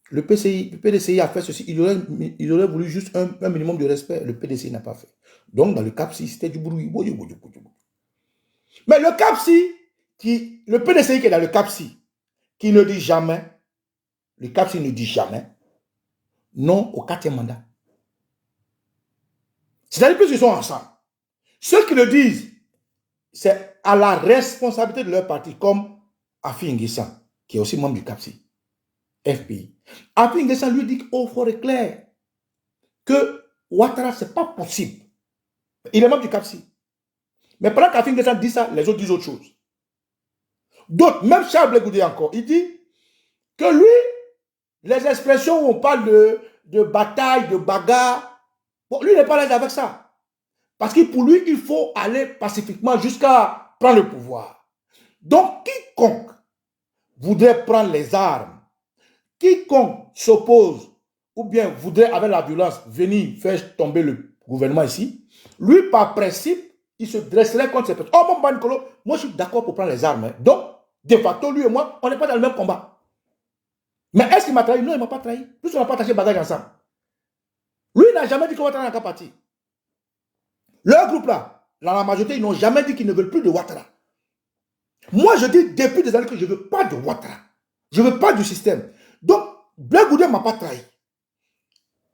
Le PDCI a fait ceci. Il aurait voulu juste un minimum de respect. Le PDCI n'a pas fait. Donc, dans le CAPSI, c'était du bruit. Mais le CAPSI, le PDCI qui est dans le CAPSI, qui ne dit jamais, le CAPSI ne dit jamais non au 4e mandat. C'est-à-dire qu'ils sont ensemble. Ceux qui le disent, c'est à la responsabilité de leur parti, comme Afi N'Guessan, qui est aussi membre du CAPSI, FPI. Afi N'Guessan lui dit au fort et clair que Ouattara, ce n'est pas possible. Il est membre du CAPSI. Mais pendant qu'Afi N'Guessan dit ça, les autres disent autre chose. D'autres, même Charles Blé Goudé encore, il dit que lui, les expressions où on parle de bataille, de bagarre, bon, lui n'est pas à l'aise avec ça. Parce que pour lui, il faut aller pacifiquement jusqu'à prendre le pouvoir. Donc, quiconque voudrait prendre les armes, quiconque s'oppose ou bien voudrait, avec la violence, venir faire tomber le gouvernement ici, lui, par principe, il se dresserait contre ces personnes. Oh, mon Banikolo, moi, je suis d'accord pour prendre les armes. Hein. Donc, de facto, lui et moi, on n'est pas dans le même combat. Mais est-ce qu'il m'a trahi? Non, il ne m'a pas trahi. Plus on n'a pas attaché bagage ensemble. Lui, il n'a jamais dit qu'on va travailler dans la partie. Leur groupe là, dans la majorité, ils n'ont jamais dit qu'ils ne veulent plus de Ouattara. Moi, je dis depuis des années que je ne veux pas de Ouattara. Je ne veux pas du système. Donc, Blé Goudé ne m'a pas trahi.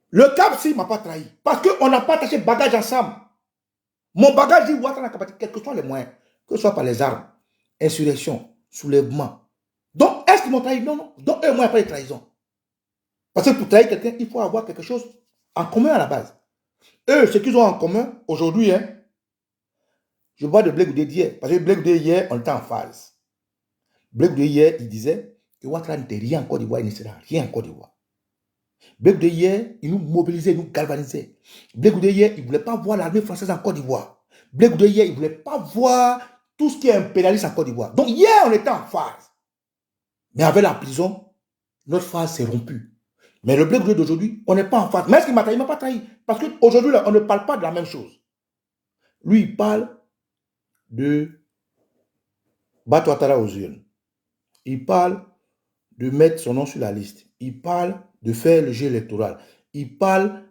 Le CAPSI ne m'a pas trahi. Parce qu'on n'a pas attaché bagage ensemble. Mon bagage dit Ouattara n'a capacité, quels que soient les moyens, que ce soit par les armes, insurrection, soulèvement. Donc, est-ce qu'ils m'ont trahi? Non, non. Donc, eux, moi, il n'y a pas de trahison. Parce que pour trahir quelqu'un, il faut avoir quelque chose en commun à la base. Eux, ce qu'ils ont en commun aujourd'hui, hein, je vois de Blé Goudé d'hier. Parce que Blé Goudé hier, on était en phase. Blé Goudé hier, il disait que Ouattara n'était rien en Côte d'Ivoire, il ne sera rien en Côte d'Ivoire. Blé Goudé hier, il nous mobilisait, il nous galvanisait. Blé Goudé hier, il ne voulait pas voir l'armée française en Côte d'Ivoire. Blé Goudé hier, il ne voulait pas voir tout ce qui est impérialiste en Côte d'Ivoire. Donc hier, on était en phase. Mais avec la prison, notre phase s'est rompue. Mais le Blé Goudé d'aujourd'hui, on n'est pas en phase. Mais est-ce qu'il m'a trahi? Il ne m'a pas trahi. Parce qu'aujourd'hui, on ne parle pas de la même chose. Lui, il parle de battre Ouattara aux urnes. Il parle de mettre son nom sur la liste. Il parle de faire le jeu électoral. Il parle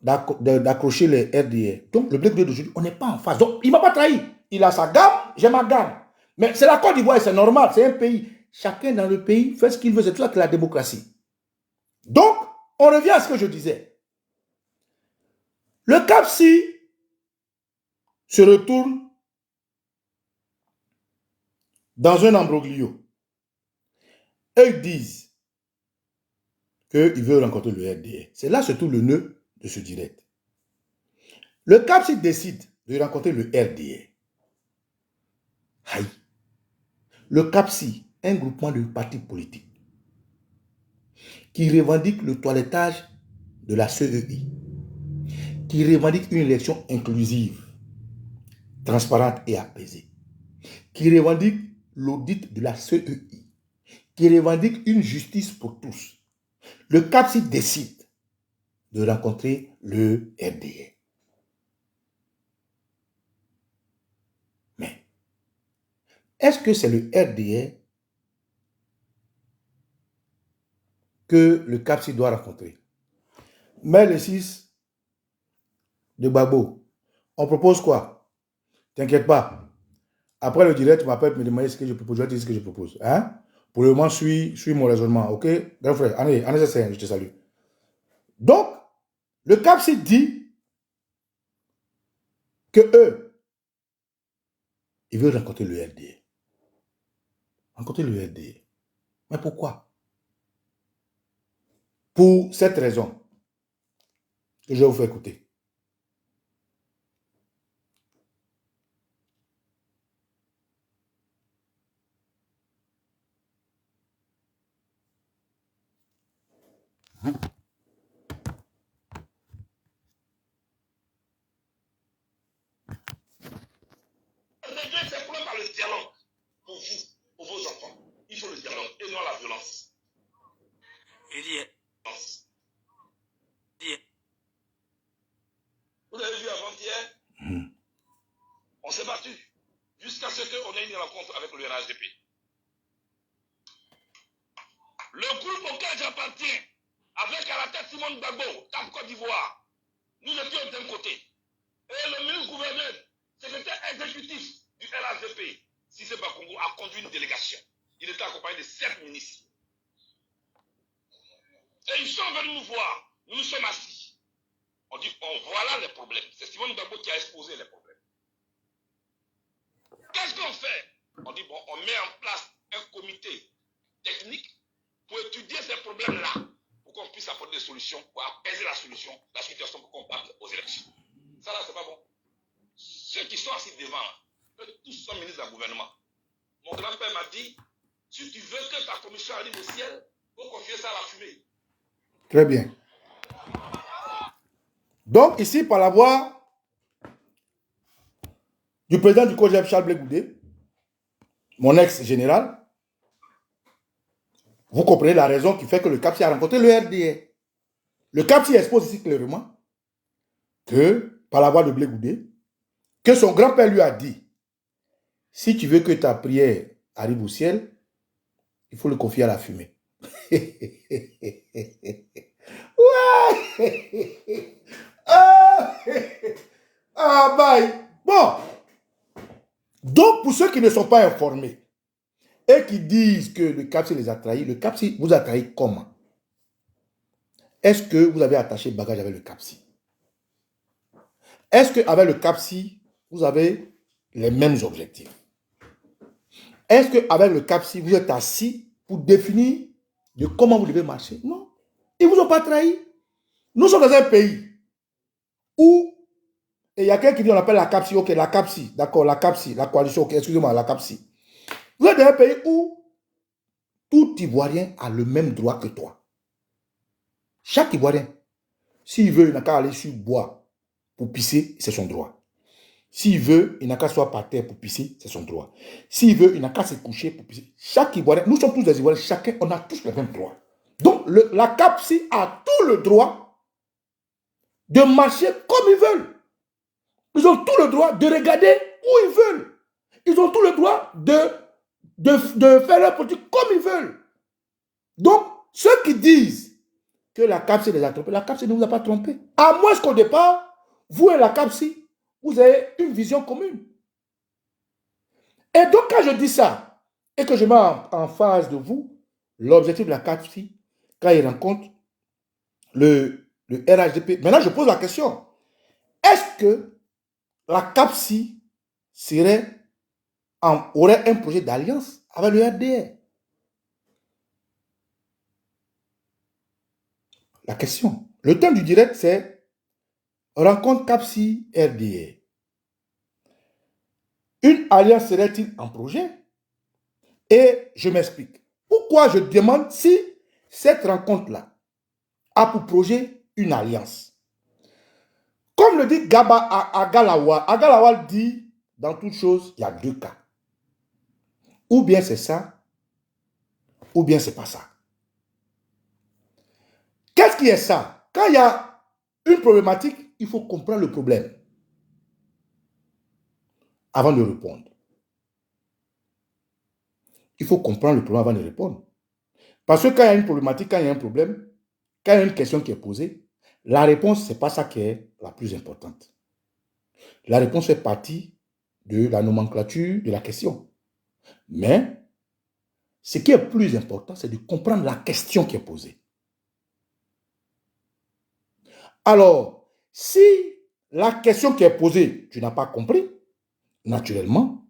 d'accrocher les RDR. Donc, le Blé Goudé d'aujourd'hui, on n'est pas en phase. Donc, il ne m'a pas trahi. Il a sa gamme, j'ai ma gamme. Mais c'est la Côte d'Ivoire et c'est normal, c'est un pays. Chacun dans le pays fait ce qu'il veut, c'est tout ça que la démocratie. Donc, on revient à ce que je disais. Le CAPSI se retourne dans un ambroglio. Eux, ils disent qu'ils veulent rencontrer le RDR. C'est là surtout le nœud de ce direct. Le CAPSI décide de rencontrer le RDR. Aïe. Le CAPSI, un groupement de partis politiques qui revendique le toilettage de la CEI, qui revendique une élection inclusive, transparente et apaisée, qui revendique l'audit de la CEI, qui revendique une justice pour tous. Le CAPSI décide de rencontrer le RDR. Mais, est-ce que c'est le RDR que le CAPSI doit rencontrer? Mais le 6 de Babo, on propose quoi? T'inquiète pas. Après le direct, tu m'appelles me demander ce que je propose. Je vais te dire ce que je propose. Hein? Pour le moment, suis mon raisonnement. OK? Grand frère, allez, je te salue. Donc, le CAPSI dit que eux, ils veulent rencontrer le RDA. Rencontrer le RDA. Mais pourquoi? Pour cette raison que je vais vous faire écouter.
Régler ces problèmes par le dialogue. Pour vous, pour vos enfants. Il faut le dialogue et non la violence.
Il y est.
Vous avez vu avant-hier, on s'est battu jusqu'à ce qu'on ait une rencontre avec le RHDP. Le groupe auquel j'appartiens, avec à la tête Simone Gbagbo, Cap Côte d'Ivoire, nous étions d'un côté. Et le ministre-gouverneur, secrétaire exécutif du RHDP, Cissé Bakongo, a conduit une délégation. Il était accompagné de 7 ministres. Et ils sont venus nous voir. Nous nous sommes assis. On dit, voilà les problèmes. C'est Simone Gbagbo qui a exposé les problèmes. Qu'est-ce qu'on fait? On dit, bon, on met en place un comité technique pour étudier ces problèmes-là, pour qu'on puisse apporter des solutions, pour apaiser la situation pour qu'on parte aux élections. Ça là, c'est pas bon. Ceux qui sont assis devant, eux, tous sont ministres du gouvernement. Mon grand-père m'a dit, si tu veux que ta commission arrive au ciel, il faut confier ça à la fumée.
Très bien. Donc, ici, par la voix du président du COJEP, Charles Blé Goudé, mon ex-général, vous comprenez la raison qui fait que le CAPSI a rencontré le RDA. Le CAPSI expose ici clairement que, par la voix de Blé Goudé, que son grand-père lui a dit, si tu veux que ta prière arrive au ciel, il faut le confier à la fumée. Ouais. Ah, bye. Bon. Donc, pour ceux qui ne sont pas informés et qui disent que le CAPSI les a trahis, le CAPSI vous a trahi comment? Est-ce que vous avez attaché bagage avec le CAPSI? Est-ce qu'avec le CAPSI, vous avez les mêmes objectifs? Est-ce qu'avec le CAPSI, vous êtes assis pour définir de comment vous devez marcher? Non. Ils ne vous ont pas trahi. Nous sommes dans un pays où, et il y a quelqu'un qui dit on appelle la CAPSI, ok, la CAPSI, d'accord, la CAPSI, la coalition, ok, excusez-moi, la CAPSI. Vous êtes dans un pays où tout Ivoirien a le même droit que toi. Chaque Ivoirien, s'il veut, il n'a qu'à aller sur le bois pour pisser, c'est son droit. S'il veut, il n'a qu'à s'asseoir par terre pour pisser, c'est son droit. S'il veut, il n'a qu'à se coucher pour pisser. Chaque Ivoirien, nous sommes tous des Ivoiriens, chacun, on a tous les mêmes droits. Donc, la CAPSI a tout le droit de marcher comme ils veulent. Ils ont tout le droit de regarder où ils veulent. Ils ont tout le droit de faire leur politique comme ils veulent. Donc, ceux qui disent que la CAPSI les a trompés, la CAPSI ne vous a pas trompé. À moins qu'au départ, vous et la CAPSI, vous avez une vision commune. Et donc, quand je dis ça, et que je mets en face de vous, l'objectif de la CAPSI, quand il rencontre le RHDP, maintenant je pose la question, est-ce que la CAPSI aurait un projet d'alliance avec le RDA? La question. Le thème du direct, c'est rencontre CAPSI-RDA. Une alliance serait-il un projet? Et je m'explique. Pourquoi je demande si cette rencontre-là a pour projet une alliance? Comme le dit Agalawal, Agalawal dit, dans toute chose, il y a deux cas. Ou bien c'est ça, ou bien c'est pas ça. Qu'est-ce qui est ça? Quand il y a une problématique, il faut comprendre le problème avant de répondre. Il faut comprendre le problème avant de répondre. Parce que quand il y a une problématique, quand il y a un problème, quand il y a une question qui est posée, la réponse, ce n'est pas ça qui est la plus importante. La réponse fait partie de la nomenclature de la question. Mais ce qui est plus important, c'est de comprendre la question qui est posée. Alors, si la question qui est posée, tu n'as pas compris, naturellement,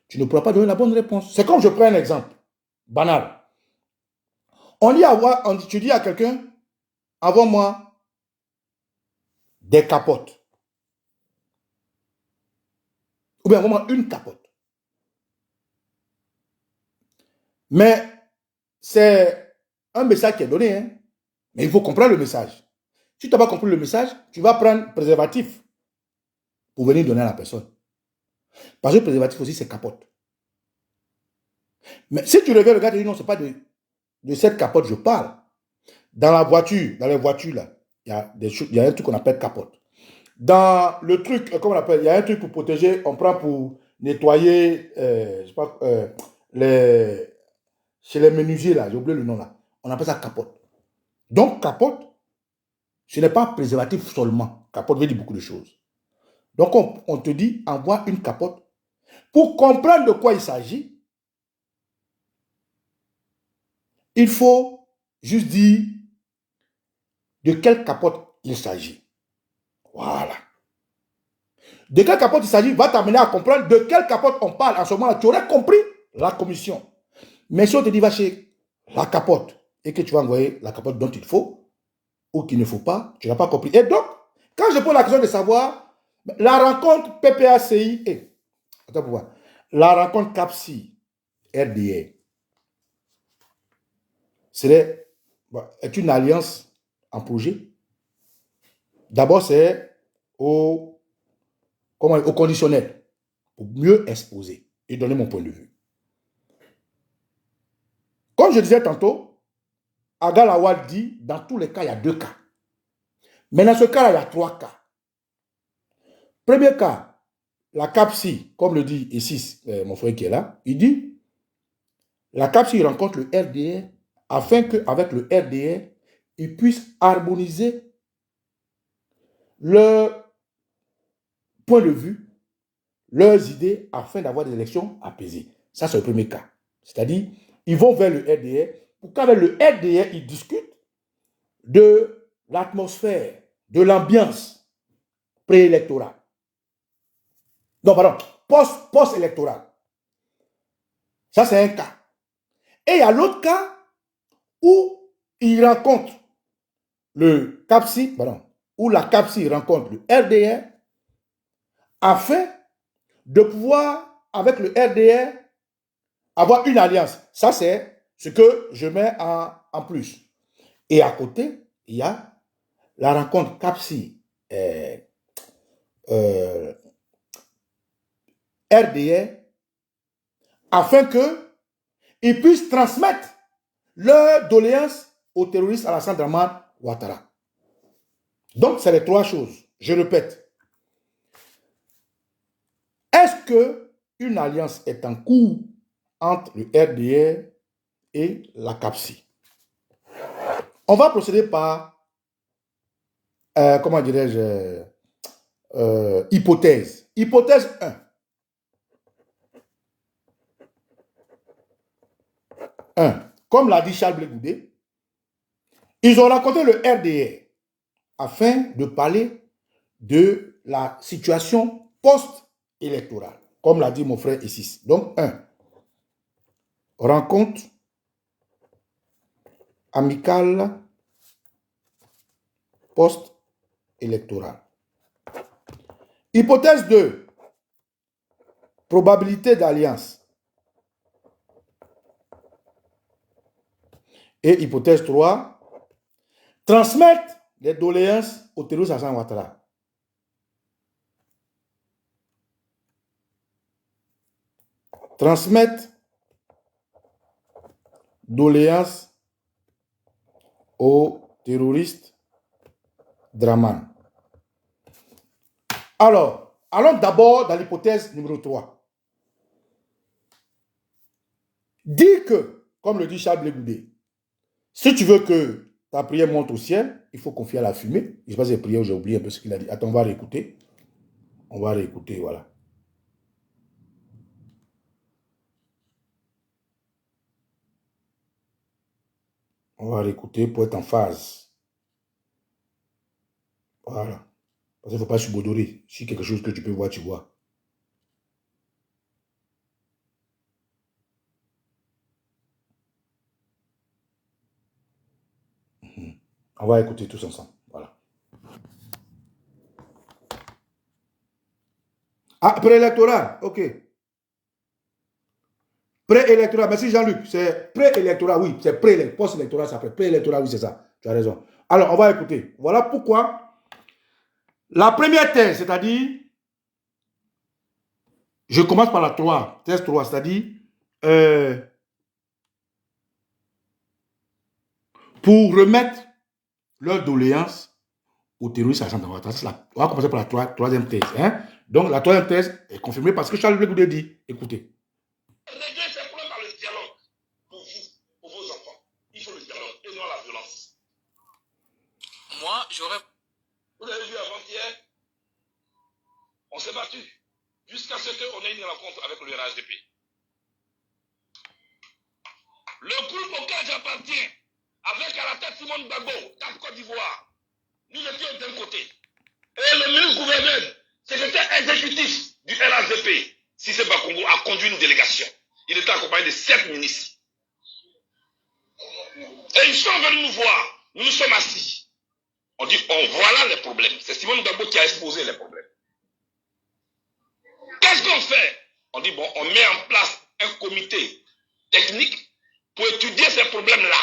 tu ne pourras pas donner la bonne réponse. C'est comme je prends un exemple banal. Tu dis à quelqu'un, envoie-moi des capotes. Ou bien envoie-moi une capote. Mais c'est un message qui est donné, hein? Mais il faut comprendre le message. Si tu n'as pas compris le message, tu vas prendre préservatif pour venir donner à la personne. Parce que le préservatif aussi, c'est capote. Mais si tu reviens, le gars te dit non, ce n'est pas de cette capote je parle. Dans la voiture, dans les voitures, là, il y a un truc qu'on appelle capote. Dans le truc, comment on appelle, il y a un truc pour protéger, on prend pour nettoyer, je sais pas, chez les menuisiers, là, j'ai oublié le nom, là. On appelle ça capote. Donc, capote, ce n'est pas préservatif seulement. Capote veut dire beaucoup de choses. Donc, on te dit, envoie une capote. Pour comprendre de quoi il s'agit, il faut juste dire de quelle capote il s'agit. Voilà. De quelle capote il s'agit va t'amener à comprendre de quelle capote on parle. En ce moment-là, tu aurais compris la commission. Mais si on te dit, va chez la capote et que tu vas envoyer la capote dont il faut ou qu'il ne faut pas, tu n'as pas compris. Et donc, quand je pose la question de savoir, la rencontre PPACI, attends pour voir, la rencontre CAPSI, RDA, est une alliance en projet. D'abord, c'est au conditionnel, pour mieux exposer et donner mon point de vue. Comme je disais tantôt, Agal Awad dit, dans tous les cas, il y a 2 cas. Mais dans ce cas-là, il y a 3 cas. Premier cas, la CAPSI, comme le dit ici mon frère qui est là, il dit, la CAPSI rencontre le RDA afin qu'avec le RDA, ils puissent harmoniser leur point de vue, leurs idées, afin d'avoir des élections apaisées. Ça, c'est le premier cas. C'est-à-dire, ils vont vers le RDA pour qu'avec le RDA, ils discutent de l'atmosphère, de l'ambiance préélectorale. Non, pardon, post-électorale. Ça, c'est un cas. Et il y a l'autre cas où ils rencontrent le CAPSI, pardon, où la CAPSI rencontre le RDA afin de pouvoir, avec le RDA, avoir une alliance. Ça, c'est ce que je mets en plus. Et à côté, il y a la rencontre CAPSI RDA afin qu'ils puissent transmettre leurs doléances aux terroristes Alassane Dramane Ouattara. Donc, c'est les 3 choses. Je répète. Est-ce qu'une alliance est en cours entre le RDA et la CAPSI? On va procéder par, comment dirais-je, hypothèse. Hypothèse 1. 1. Comme l'a dit Charles Blé Goudé, ils ont rencontré le RDA afin de parler de la situation post-électorale, comme l'a dit mon frère ici. Donc, 1. Rencontre amicale post-électorale. Hypothèse 2. Probabilité d'alliance. Et hypothèse 3. Transmettre les doléances aux terroristes Alassane Ouattara. Transmettre doléances aux terroristes Dramane. Alors, allons d'abord dans l'hypothèse numéro 3. Dis que, comme le dit Charles Blé Goudé, si tu veux que ta prière monte au ciel, il faut confier à la fumée. Je ne sais pas si j'ai prié ou j'ai oublié un peu ce qu'il a dit. Attends, on va réécouter. On va réécouter, voilà. On va l'écouter pour être en phase. Voilà. Parce qu'il ne faut pas subodorer. Si quelque chose que tu peux voir, tu vois. On va écouter tous ensemble. Voilà. Ah, préélectoral. OK. Préélectoral. Merci Jean-Luc. C'est préélectoral, oui. C'est préélectoral. Post-électoral, ça fait préélectoral, oui, c'est ça. Tu as raison. Alors, on va écouter. Voilà pourquoi la première thèse, c'est-à-dire, je commence par la 3, thèse 3, c'est-à-dire, pour remettre leur doléance aux terroristes à Ouattara. On va commencer par la troisième thèse. Hein? Donc, la troisième thèse est confirmée parce que Charles Blé Goudé dit, écoutez.
Régler ces problèmes par le dialogue. Pour vous, pour vos enfants. Il faut le dialogue et non la violence.
Moi, j'aurais...
Vous avez vu avant-hier, on s'est battu jusqu'à ce qu'on ait une rencontre avec le RHDP. Le groupe auquel j'appartiens, avec à la tête Simone Gbagbo, Cap Côte d'Ivoire, nous étions d'un côté. Et le ministre-gouverneur, secrétaire exécutif du RHDP, Cissé Bakongo, a conduit une délégation. Il était accompagné de 7 ministres. Et ils sont venus nous voir. Nous nous sommes assis. On dit, voilà les problèmes. C'est Simone Gbagbo qui a exposé les problèmes. Qu'est-ce qu'on fait? On dit, bon, on met en place un comité technique pour étudier ces problèmes-là,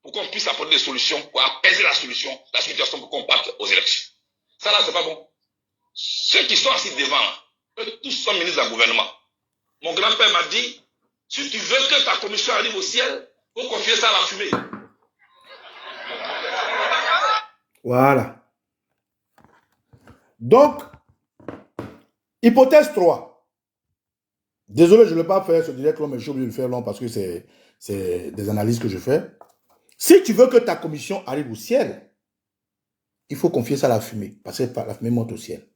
pour qu'on puisse apporter des solutions, pour apaiser la situation pour qu'on parte aux élections. Ça là, c'est pas bon. Ceux qui sont assis devant, eux tous sont ministres du gouvernement. Mon grand-père m'a dit, si tu veux que ta commission arrive au ciel, il faut confier ça à la fumée.
Voilà. Donc, hypothèse 3. Désolé, je ne vais pas faire ce direct long, mais je suis obligé de le faire long parce que c'est des analyses que je fais. Si tu veux que ta commission arrive au ciel, il faut confier ça à la fumée, parce que la fumée monte au ciel.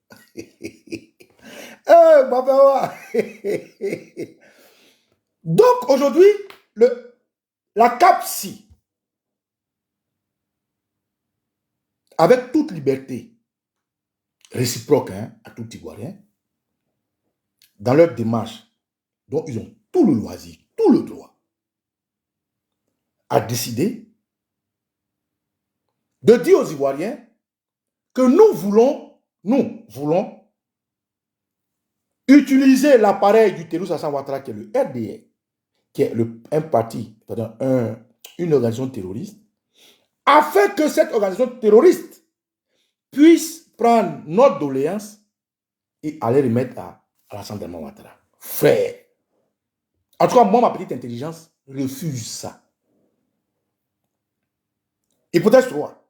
Donc, aujourd'hui, la CAPSI, avec toute liberté réciproque à tout Ivoirien, dans leur démarche, dont ils ont tout le loisir, tout le droit, à décider de dire aux Ivoiriens que nous voulons utiliser l'appareil du terrorisme Alassane Ouattara, qui est le RDR, qui est un parti, une organisation terroriste, afin que cette organisation terroriste puisse prendre notre doléance et aller remettre à Alassane Ouattara. Frère. En tout cas, moi, ma petite intelligence refuse ça. Hypothèse 3.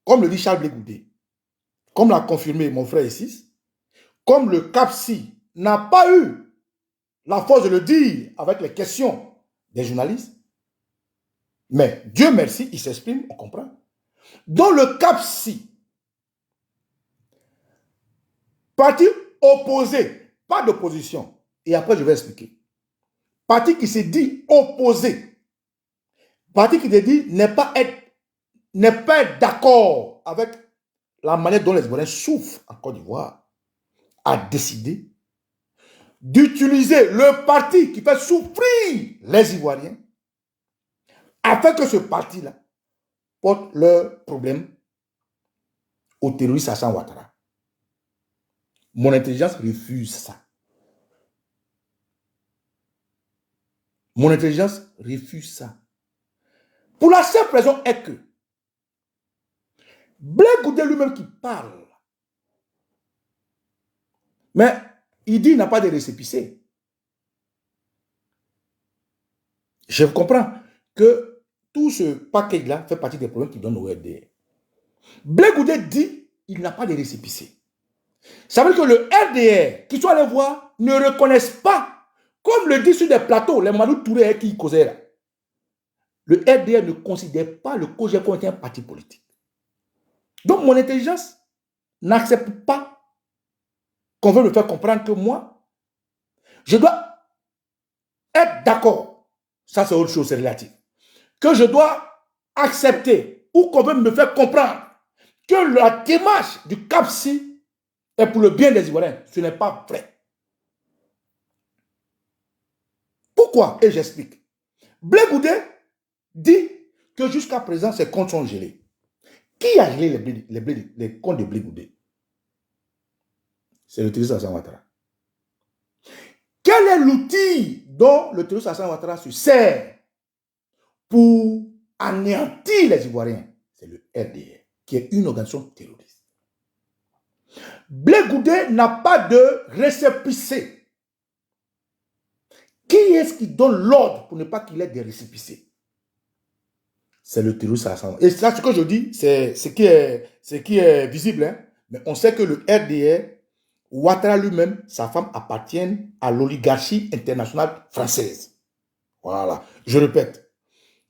Comme le dit Charles Blé Goudé, comme l'a confirmé mon frère ici, comme le CAPSI n'a pas eu la force de le dire avec les questions des journalistes, mais Dieu merci, il s'exprime, on comprend. Dans le CAPSI, parti opposé, pas d'opposition, et après je vais expliquer. Parti qui s'est dit opposé, parti qui s'est dit n'est pas d'accord avec la manière dont les Ivoiriens souffrent en Côte d'Ivoire, a décidé d'utiliser le parti qui fait souffrir les Ivoiriens afin que ce parti-là porte leurs problèmes aux terroristes Alassane Ouattara. Mon intelligence refuse ça. Mon intelligence refuse ça. Pour la simple raison est que Blé Goudé lui-même qui parle, mais il dit qu'il n'a pas de récépissé. Je comprends que tout ce paquet-là fait partie des problèmes qui donnent au RDR. Blé Goudé dit qu'il n'a pas de récépissé. Ça veut dire que le RDR, qui sont allés voir, ne reconnaissent pas, comme le dit sur des plateaux, les Madou Touré qui causaient là. Le RDR ne considère pas le COJER comme un parti politique. Donc mon intelligence n'accepte pas qu'on veut me faire comprendre que moi, je dois être d'accord, ça c'est autre chose, c'est relatif, que je dois accepter ou qu'on veut me faire comprendre que la démarche du CAPSI est pour le bien des Ivoiriens. Ce n'est pas vrai. Pourquoi? Et j'explique. Blé Goudé dit que jusqu'à présent, ses comptes sont gelés. Qui a gelé les comptes de Blé Goudé? C'est le terroriste Alassane Ouattara. Quel est l'outil dont le terroriste Alassane Ouattara se sert pour anéantir les Ivoiriens? C'est le RDR, qui est une organisation terroriste. Blé Goudé n'a pas de récépissé. Qui est-ce qui donne l'ordre pour ne pas qu'il ait des récépissés? C'est le terroriste Alassane Ouattara. Et là, ce que je dis, c'est ce qui est visible. Hein? Mais on sait que le RDR, Ouattara lui-même, sa femme appartiennent à l'oligarchie internationale française. Voilà. Je répète.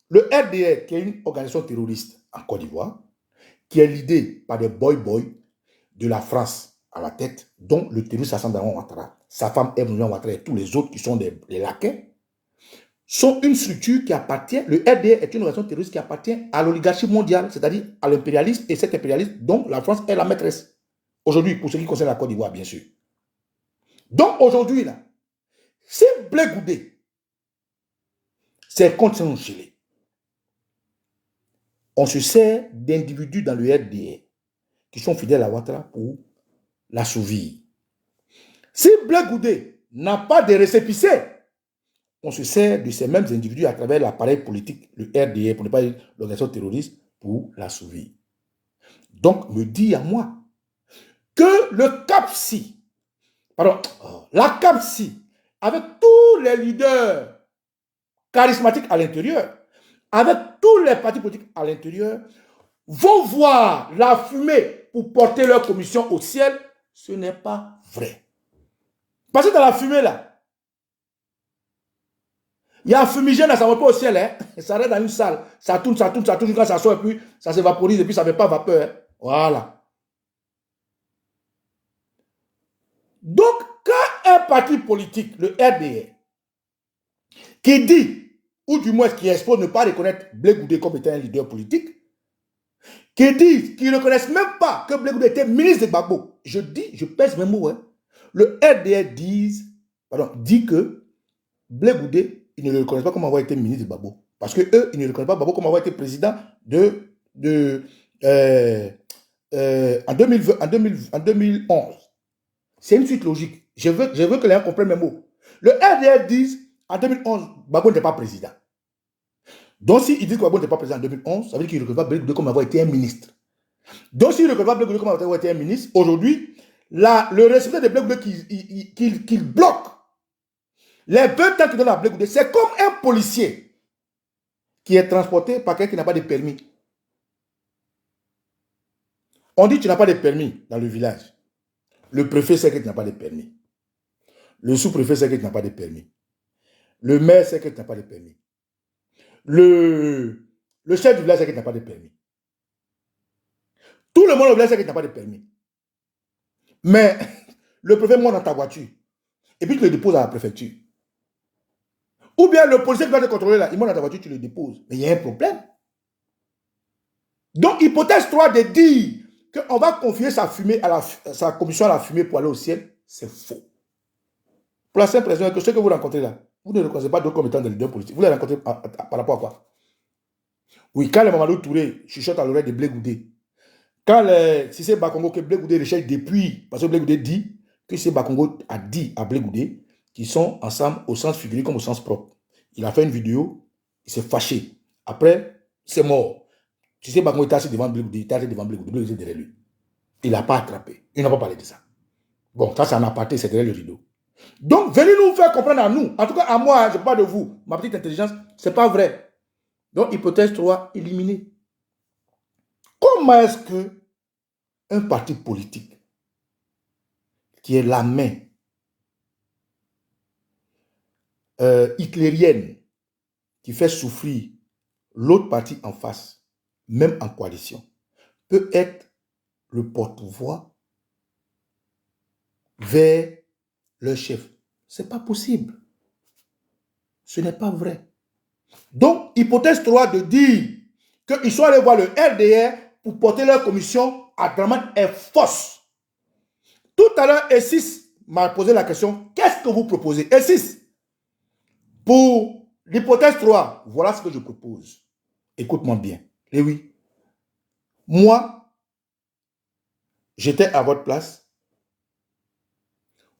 Le RDR, qui est une organisation terroriste en Côte d'Ivoire, qui est l'idée par des boy-boys de la France à la tête, dont le terroriste Alassane Ouattara, sa femme Ebounia Ouattara et tous les autres qui sont des laquais, sont une structure qui appartient, le RDR est une organisation terroriste qui appartient à l'oligarchie mondiale, c'est-à-dire à l'impérialisme, et cet impérialisme dont la France est la maîtresse. Aujourd'hui, pour ce qui concerne la Côte d'Ivoire, bien sûr. Donc aujourd'hui, là, si Blé Goudé, ses comptes sont gelés, on se sert d'individus dans le RDR qui sont fidèles à Ouattara pour l'assouvir. Si Blé Goudé n'a pas de récépissé, on se sert de ces mêmes individus à travers l'appareil politique, le RDR, pour ne pas dire l'organisation terroriste, pour l'assouvir. Donc, me dit à moi que le CAPSI, la CAPSI, avec tous les leaders charismatiques à l'intérieur, avec tous les partis politiques à l'intérieur, vont voir la fumée pour porter leur commission au ciel, ce n'est pas vrai. Parce que dans la fumée, là, il y a un fumigène, ça ne va pas au ciel, hein? Ça reste dans une salle, ça tourne, quand ça sort, et puis ça s'évaporise, et puis ça ne fait pas vapeur. Hein? Voilà. Donc, quand un parti politique, le RDR, qui dit, ou du moins qui expose ne pas reconnaître Blé Goudé comme étant un leader politique, qui dit qu'ils ne reconnaissent même pas que Blé Goudé était ministre de Gbagbo, je pèse mes mots, hein, le RDR dit que Blé Goudé, ils ne le reconnaissent pas comme avoir été ministre de Gbagbo. Parce que eux, ils ne le reconnaissent pas Gbagbo comme avoir été président en 2011. C'est une suite logique. Je veux que les gens comprennent mes mots. Le RDR dit, en 2011, Gbagbo n'était pas président. Donc, s'ils disent que Gbagbo n'était pas président en 2011, ça veut dire qu'ils ne reconnaissent pas Blé Goudé comme avoir été un ministre. Donc, s'ils ne reconnaissent pas Blé Goudé comme avoir été un ministre, aujourd'hui, le résultat de Blé Goudé qu'il bloque, les 20 ans qu'il donne à Blé Goudé, c'est comme un policier qui est transporté par quelqu'un qui n'a pas de permis. On dit que tu n'as pas de permis dans le village. Le préfet sait que tu n'as pas de permis. Le sous-préfet sait que tu n'as pas de permis. Le maire sait que tu n'as pas de permis. Le chef du village sait que tu n'as pas de permis. Tout le monde au village sait que tu n'as pas de permis. Mais le préfet monte dans ta voiture et puis tu le déposes à la préfecture. Ou bien le policier qui va te contrôler là, il monte dans ta voiture, tu le déposes. Mais il y a un problème. Donc, hypothèse 3 de dire qu'on va confier sa commission à la fumée pour aller au ciel, c'est faux. Pour la simple raison que ceux que vous rencontrez là, vous ne reconnaissez pas d'autres comme étant des leaders politiques. Vous les rencontrez par rapport à quoi? Oui, quand les Mamadou Touré chuchote à l'oreille de Blé Goudé, quand Cissé Bakongo, que Blé Goudé recherche depuis, parce que Blé Goudé dit que Cissé Bakongo a dit à Blé Goudé qu'ils sont ensemble au sens figuré comme au sens propre. Il a fait une vidéo, il s'est fâché. Après, c'est mort. Cissé Bakongo était assis devant Blé Goudé, Blé Goudé était derrière lui. Il n'a pas attrapé. Il n'a pas parlé de ça. Bon, ça c'est en aparté, c'est derrière le rideau. Donc, venez nous faire comprendre à nous, en tout cas à moi, je ne parle pas de vous, ma petite intelligence, ce n'est pas vrai. Donc, hypothèse 3, éliminée. Comment est-ce que un parti politique qui est la main hitlérienne qui fait souffrir l'autre parti en face, même en coalition, peut être le porte-voix vers leur chef? Ce n'est pas possible. Ce n'est pas vrai. Donc, hypothèse 3 de dire qu'ils sont allés voir le RDR pour porter leur commission à Draman est fausse. Tout à l'heure, E6 m'a posé la question, qu'est-ce que vous proposez? E6, pour l'hypothèse 3, voilà ce que je propose. Écoute-moi bien. Et oui, moi, j'étais à votre place.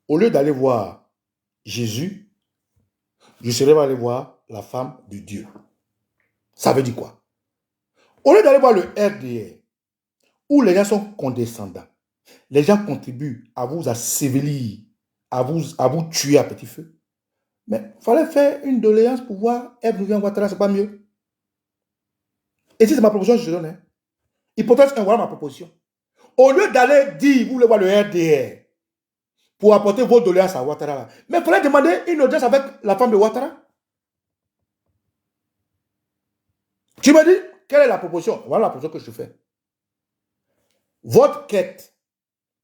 Au lieu d'aller voir Jésus, je serais allé voir la femme de Dieu. Ça veut dire quoi? Au lieu d'aller voir le RDR, où les gens sont condescendants, les gens contribuent à vous assévelir, à vous tuer à petit feu. Mais il fallait faire une doléance pour voir Ebnou Ouattara, c'est pas mieux. Et si c'est ma proposition, je te donne. Hein. Hypothèse 1, voilà ma proposition. Au lieu d'aller dire, vous voulez voir le RDR, pour apporter vos doléances à Ouattara, là. Mais il fallait demander une audience avec la femme de Ouattara. Tu me dis, quelle est la proposition? Voilà la proposition que je fais. Votre quête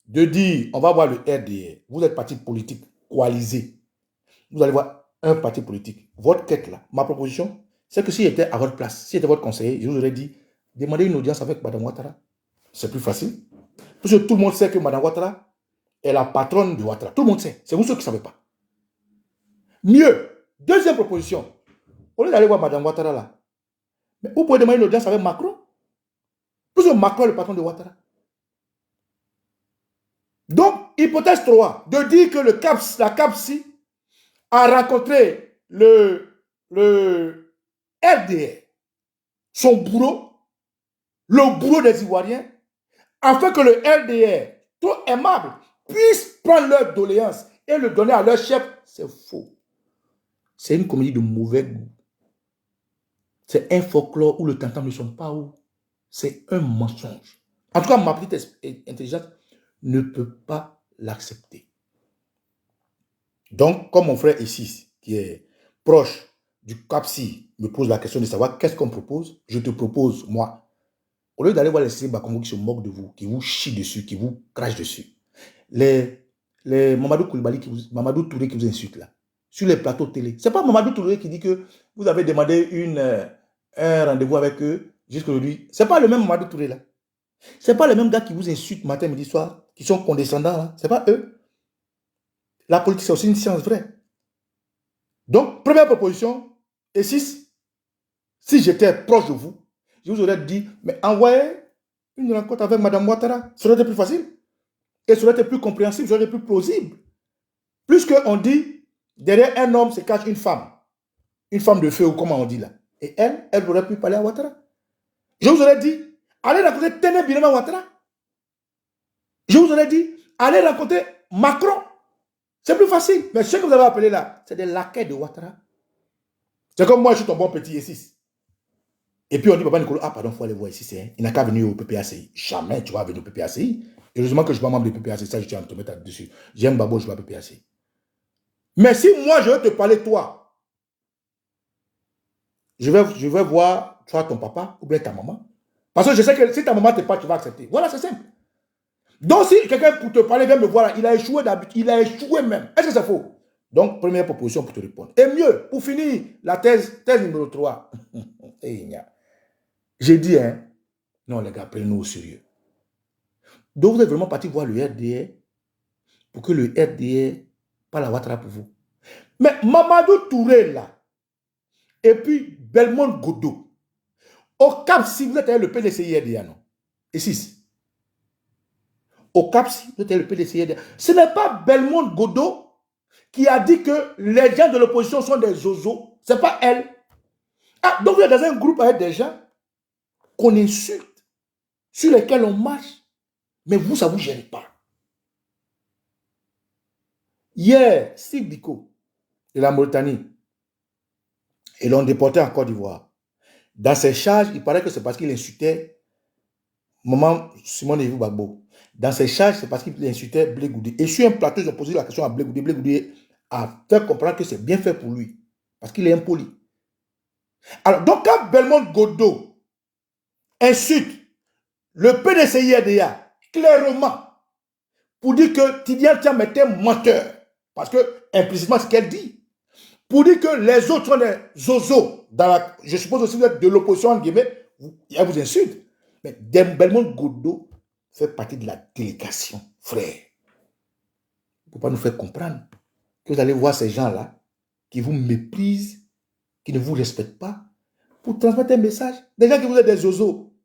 de dire, on va voir le RDR, vous êtes parti politique coalisé, vous allez voir un parti politique. Votre quête là, ma proposition, c'est que s'il était à votre place, s'il était votre conseiller, je vous aurais dit, demandez une audience avec Mme Ouattara. C'est plus facile. Parce que tout le monde sait que Mme Ouattara est la patronne de Ouattara. Tout le monde sait. C'est vous ceux qui ne savez pas. Mieux, deuxième proposition, au lieu d'aller voir Mme Ouattara là, mais vous pouvez demander une audience avec Macron. Parce que Macron est le patron de Ouattara. Donc, hypothèse 3, de dire que la CAPSI a rencontré le RDR, son bourreau, le bourreau des Ivoiriens, afin que le RDR, trop aimable, puisse prendre leur doléance et le donner à leur chef. C'est faux. C'est une comédie de mauvais goût. C'est un folklore où le tantam ne sonne pas haut. C'est un mensonge. En tout cas, ma petite intelligence ne peut pas l'accepter. Donc, comme mon frère ici, qui est proche du CAPSI, me pose la question de savoir qu'est-ce qu'on propose, je te propose, moi, au lieu d'aller voir les Sissi Bakongo qui se moquent de vous, qui vous chient dessus, qui vous crachent dessus, les Mamadou Koulibaly, Mamadou Touré qui vous insulte là, sur les plateaux télé. Ce n'est pas Mamadou Touré qui dit que vous avez demandé un rendez-vous avec eux jusqu'aujourd'hui. Ce n'est pas le même Mamadou Touré là. Ce n'est pas les mêmes gars qui vous insultent matin, midi, soir, qui sont condescendants là. Ce n'est pas eux. La politique, c'est aussi une science vraie. Donc, première proposition, et si j'étais proche de vous, je vous aurais dit, mais envoyez une rencontre avec Mme Ouattara. Ça aurait été plus facile. Et ça aurait été plus compréhensible, ça aurait été plus plausible. Plus qu'on dit, derrière un homme se cache une femme de feu, ou comment on dit là. Et elle aurait pu parler à Ouattara. Je vous aurais dit, allez rencontrer Téné Birama Ouattara. Je vous aurais dit, allez rencontrer Macron. C'est plus facile. Mais ce que vous avez appelé là, c'est des laquais de Ouattara. C'est comme moi, je suis ton bon petit E6. Et puis on dit, Papa Nicolas, ah pardon, il faut aller voir ici. Il n'a qu'à venir au PPACI. Jamais tu vas venir au PPACI. Heureusement que je ne suis pas membre du PPACI. Ça, je tiens à te mettre là-dessus. J'aime Babo, je vais au PPACI. Mais si moi, je vais te parler, toi, je vais voir, toi, ton papa ou bien ta maman. Parce que je sais que si ta maman te parle, tu vas accepter. Voilà, c'est simple. Donc, si quelqu'un pour te parler vient me voir, il a échoué d'habitude, il a échoué même. Est-ce que c'est faux? Donc, première proposition pour te répondre. Et mieux, pour finir, la thèse numéro 3. J'ai dit, hein, non les gars, prenez-nous au sérieux. Donc, vous êtes vraiment parti voir le RDR pour que le RDR parle à Ouattara pour vous. Mais Mamadou Touré, là, et puis Belmont Godot, au Cap, si vous êtes le PDCI RDR, non? Et 6. Au Cap, si vous êtes le PDCI RDR, ce n'est pas Belmont Godot qui a dit que les gens de l'opposition sont des zozos. Ce n'est pas elle. Ah, donc vous êtes dans un groupe avec des gens qu'on insulte, sur lesquels on marche, mais vous, ça ne vous gêne pas. Hier, Sidiko de la Mauritanie, ils l'ont déporté en Côte d'Ivoire. Dans ses charges, il paraît que c'est parce qu'il insultait Maman Simone Evou Gbagbo. Dans ses charges, c'est parce qu'il insultait Blé Goudé. Et sur un plateau, ils ont posé la question à Blé Goudé. Blé Goudé a fait comprendre que c'est bien fait pour lui, parce qu'il est impoli. Alors, donc quand Belmont Godot insulte le PDCI-RDA clairement pour dire que Tidiane Thiam était menteur, parce que implicitement ce qu'elle dit, pour dire que les autres sont des zozos, je suppose aussi de l'opposition en guillemets, elle vous insulte. Mais Belmont Godot fait partie de la délégation, frère. Il ne faut pas nous faire comprendre que vous allez voir ces gens-là qui vous méprisent, qui ne vous respectent pas, pour transmettre un message. Des gens qui vous êtes des oiseaux,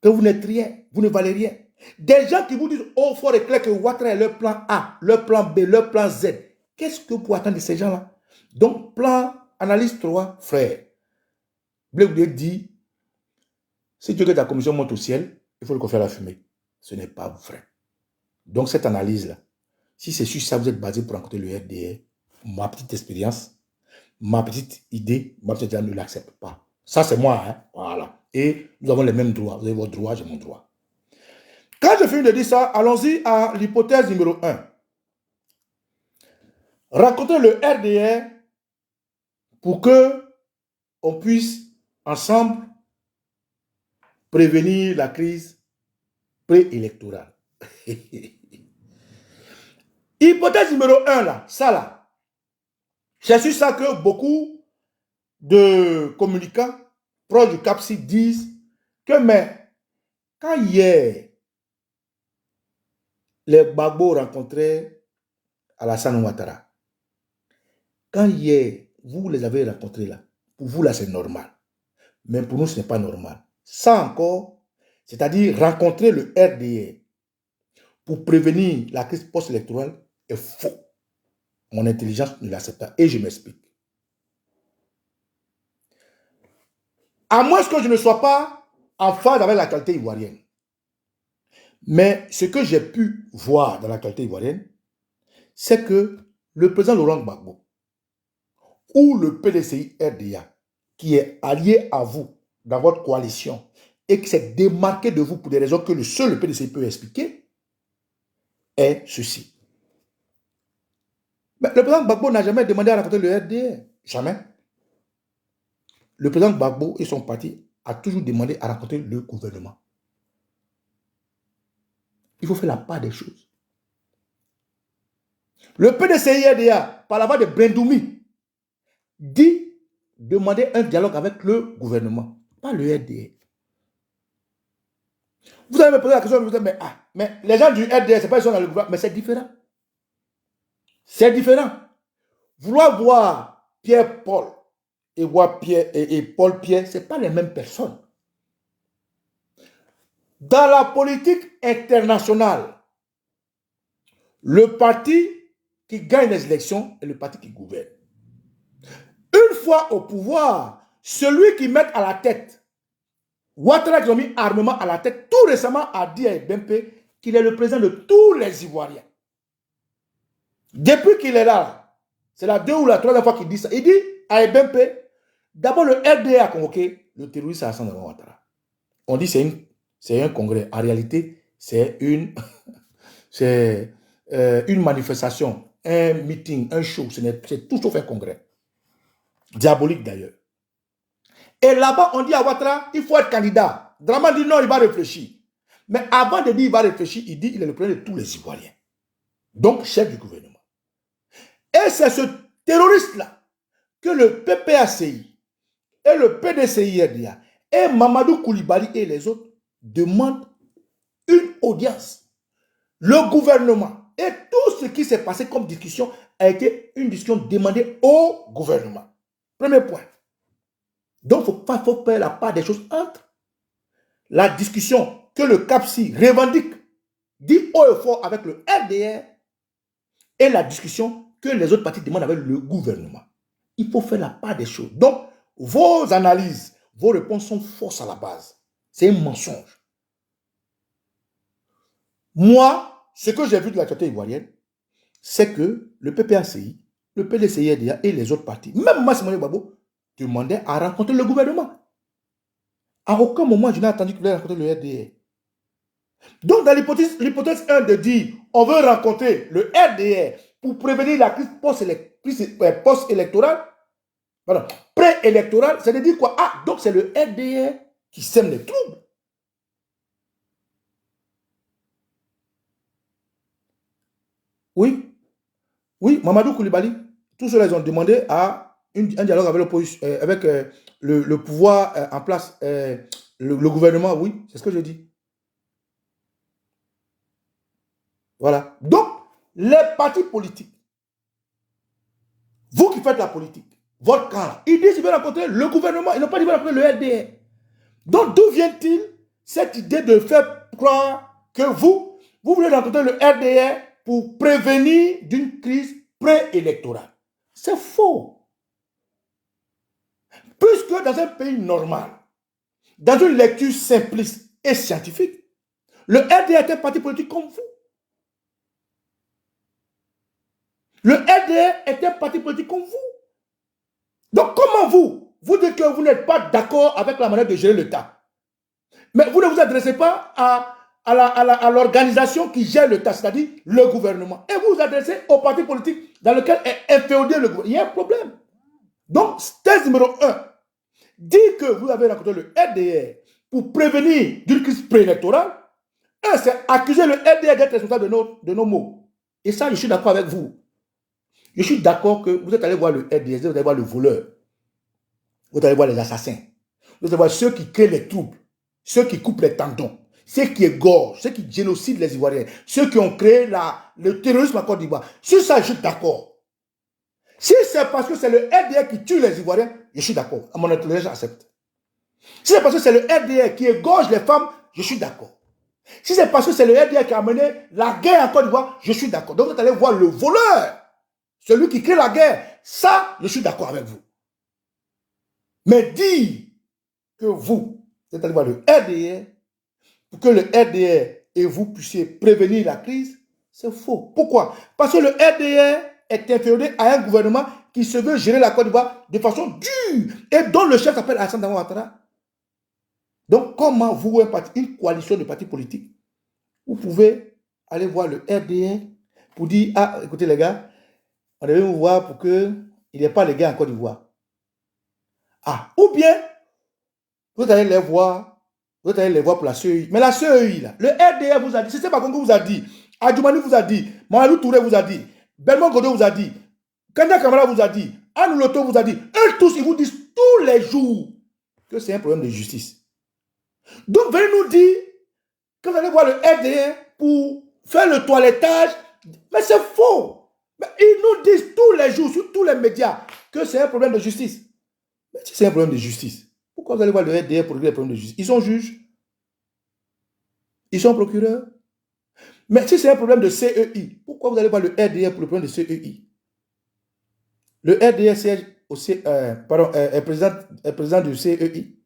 que vous n'êtes rien, vous ne valez rien. Des gens qui vous disent au fort et clair que Ouattara est leur plan A, leur plan B, leur plan Z. Qu'est-ce que vous pouvez attendre de ces gens-là? Donc, plan, analyse 3, frère. Blé dit, si Dieu que ta commission monte au ciel, il faut le confier à la fumée. Ce n'est pas vrai. Donc, cette analyse-là, si c'est sur ça vous êtes basé pour rencontrer le RDR, ma petite expérience, ma petite idée, ma petite idée ne l'accepte pas. Ça, c'est moi, hein? Voilà. Et nous avons les mêmes droits. Vous avez votre droit, j'ai mon droit. Quand je finis de dire ça, allons-y à l'hypothèse numéro 1. Rencontrer le RDR pour que on puisse ensemble prévenir la crise préélectorale. Hypothèse numéro 1, là, ça là. C'est sur ça que beaucoup de communicants proches du CAPSI disent que, mais, quand hier, les Gbagbo rencontraient Alassane Ouattara, quand hier, vous les avez rencontrés là, pour vous là, c'est normal. Mais pour nous, ce n'est pas normal. Ça encore, c'est-à-dire rencontrer le RDR pour prévenir la crise post-électorale est faux. Mon intelligence ne l'accepte pas. Et je m'explique. À moins que je ne sois pas en phase avec la qualité ivoirienne. Mais ce que j'ai pu voir dans la qualité ivoirienne, c'est que le président Laurent Gbagbo ou le PDCI RDA, qui est allié à vous dans votre coalition et qui s'est démarqué de vous pour des raisons que le seul PDCI peut expliquer, est ceci. Mais le président Gbagbo n'a jamais demandé à rencontrer le RDA. Jamais. Le président Gbagbo et son parti a toujours demandé à rencontrer le gouvernement. Il faut faire la part des choses. Le PDCI RDA, par la voix de Brendoumi, dit demander un dialogue avec le gouvernement, pas le RDA. Vous allez me poser la question, vous dites, mais les gens du RDA, ce n'est pas ils sont dans le gouvernement, mais c'est différent. C'est différent. Vouloir voir Pierre-Paul et voir Paul-Pierre, ce n'est pas les mêmes personnes. Dans la politique internationale, le parti qui gagne les élections est le parti qui gouverne. Une fois au pouvoir, celui qui met à la tête, Ouattara qui a mis armement à la tête, tout récemment a dit à Ebempe qu'il est le président de tous les Ivoiriens. Depuis qu'il est là, c'est la 2 ou la 3e fois qu'il dit ça. Il dit à Ebempe, d'abord le RDA a convoqué le terroriste Alassane Ouattara. On dit c'est un congrès. En réalité, c'est une manifestation, un meeting, un show. C'est tout sauf un congrès. Diabolique d'ailleurs. Et là-bas, on dit à Ouattara, il faut être candidat. Draman dit non, il va réfléchir. Mais avant de dire il va réfléchir, il dit il est le président de tous les Ivoiriens. Donc, chef du gouvernement. Et c'est ce terroriste-là que le PPACI et le PDCI-RDA et Mamadou Koulibaly et les autres demandent une audience. Le gouvernement et tout ce qui s'est passé comme discussion a été une discussion demandée au gouvernement. Premier point. Donc, il faut faire la part des choses entre la discussion que le CAPSI revendique, dit haut et fort avec le RDR, et la discussion que les autres partis demandent avec le gouvernement. Il faut faire la part des choses. Donc, vos analyses, vos réponses sont fausses à la base. C'est un mensonge. Moi, ce que j'ai vu de la société ivoirienne, c'est que le PPACI, le PDCI-RDA et les autres partis, même Massimo Babo, demandaient à rencontrer le gouvernement. À aucun moment, je n'ai entendu qu'il ait rencontré le RDR. Donc, dans l'hypothèse 1 de dire on veut rencontrer le RDR pour prévenir la crise post-électorale, préélectorale, ça veut dire quoi? Ah, donc c'est le RDR qui sème les troubles. Oui, Mamadou Koulibaly, tous ceux-là, ils ont demandé à un dialogue avec l'opposition, avec le pouvoir en place, le gouvernement, oui, c'est ce que je dis. Voilà. Donc, les partis politiques, vous qui faites la politique, votre camp, ils disent qu'ils veulent rencontrer le gouvernement, ils n'ont pas dit qu'ils veulent rencontrer le RDR. Donc, d'où vient-il cette idée de faire croire que vous voulez rencontrer le RDR pour prévenir d'une crise préélectorale? C'est faux. Puisque dans un pays normal, dans une lecture simpliste et scientifique, le RDR est un parti politique comme vous. Le RDR est un parti politique comme vous. Donc comment vous dites que vous n'êtes pas d'accord avec la manière de gérer l'État, mais vous ne vous adressez pas à l'organisation qui gère l'État, c'est-à-dire le gouvernement, et vous vous adressez au parti politique dans lequel est inféodé le gouvernement. Il y a un problème. Donc, thèse numéro 1, dit que vous avez rencontré le RDR pour prévenir d'une crise préélectorale. C'est accuser le RDR d'être responsable de nos maux. Et ça, je suis d'accord avec vous. Je suis d'accord que vous êtes allé voir le RDR, vous allez voir le voleur, vous allez voir les assassins, vous allez voir ceux qui créent les troubles, ceux qui coupent les tendons, ceux qui égorgent, ceux qui génocident les Ivoiriens, ceux qui ont créé le terrorisme en Côte d'Ivoire. Sur ça, je suis d'accord. Si c'est parce que c'est le RDR qui tue les Ivoiriens, je suis d'accord. À mon intelligence, j'accepte. Si c'est parce que c'est le RDR qui égorge les femmes, je suis d'accord. Si c'est parce que c'est le RDR qui a mené la guerre en Côte d'Ivoire, je suis d'accord. Donc vous allez voir le voleur, celui qui crée la guerre. Ça, je suis d'accord avec vous. Mais dire que vous êtes allé voir le RDR pour que le RDR et vous puissiez prévenir la crise, c'est faux. Pourquoi? Parce que le RDR est inféodé à un gouvernement qui se veut gérer la Côte d'Ivoire de façon dure et dont le chef s'appelle Alassane Ouattara. Donc, comment vous, une coalition de partis politiques, vous pouvez aller voir le RDR pour dire, ah, écoutez les gars, on devait vous voir pour qu'il n'y ait pas les gars en Côte d'Ivoire. Ah, ou bien, vous allez les voir pour la CEI. Mais la CEI, là, le RDR vous a dit, c'est pas Congo vous a dit, Adjoumani vous a dit, Mamadou Touré vous a dit, Belmont Godot vous a dit, Kanda Kamara vous a dit, Anne Loto vous a dit, eux tous, ils vous disent tous les jours que c'est un problème de justice. Donc, venez nous dire que vous allez voir le RDR pour faire le toilettage. Mais c'est faux. Mais ils nous disent tous les jours, sur tous les médias, que c'est un problème de justice. Mais si c'est un problème de justice, pourquoi vous allez voir le RDR pour régler les problèmes de justice? Ils sont juges. Ils sont procureurs. Mais si c'est un problème de CEI, pourquoi vous allez voir le RDR pour le problème de CEI? Le RDR est président du CEI.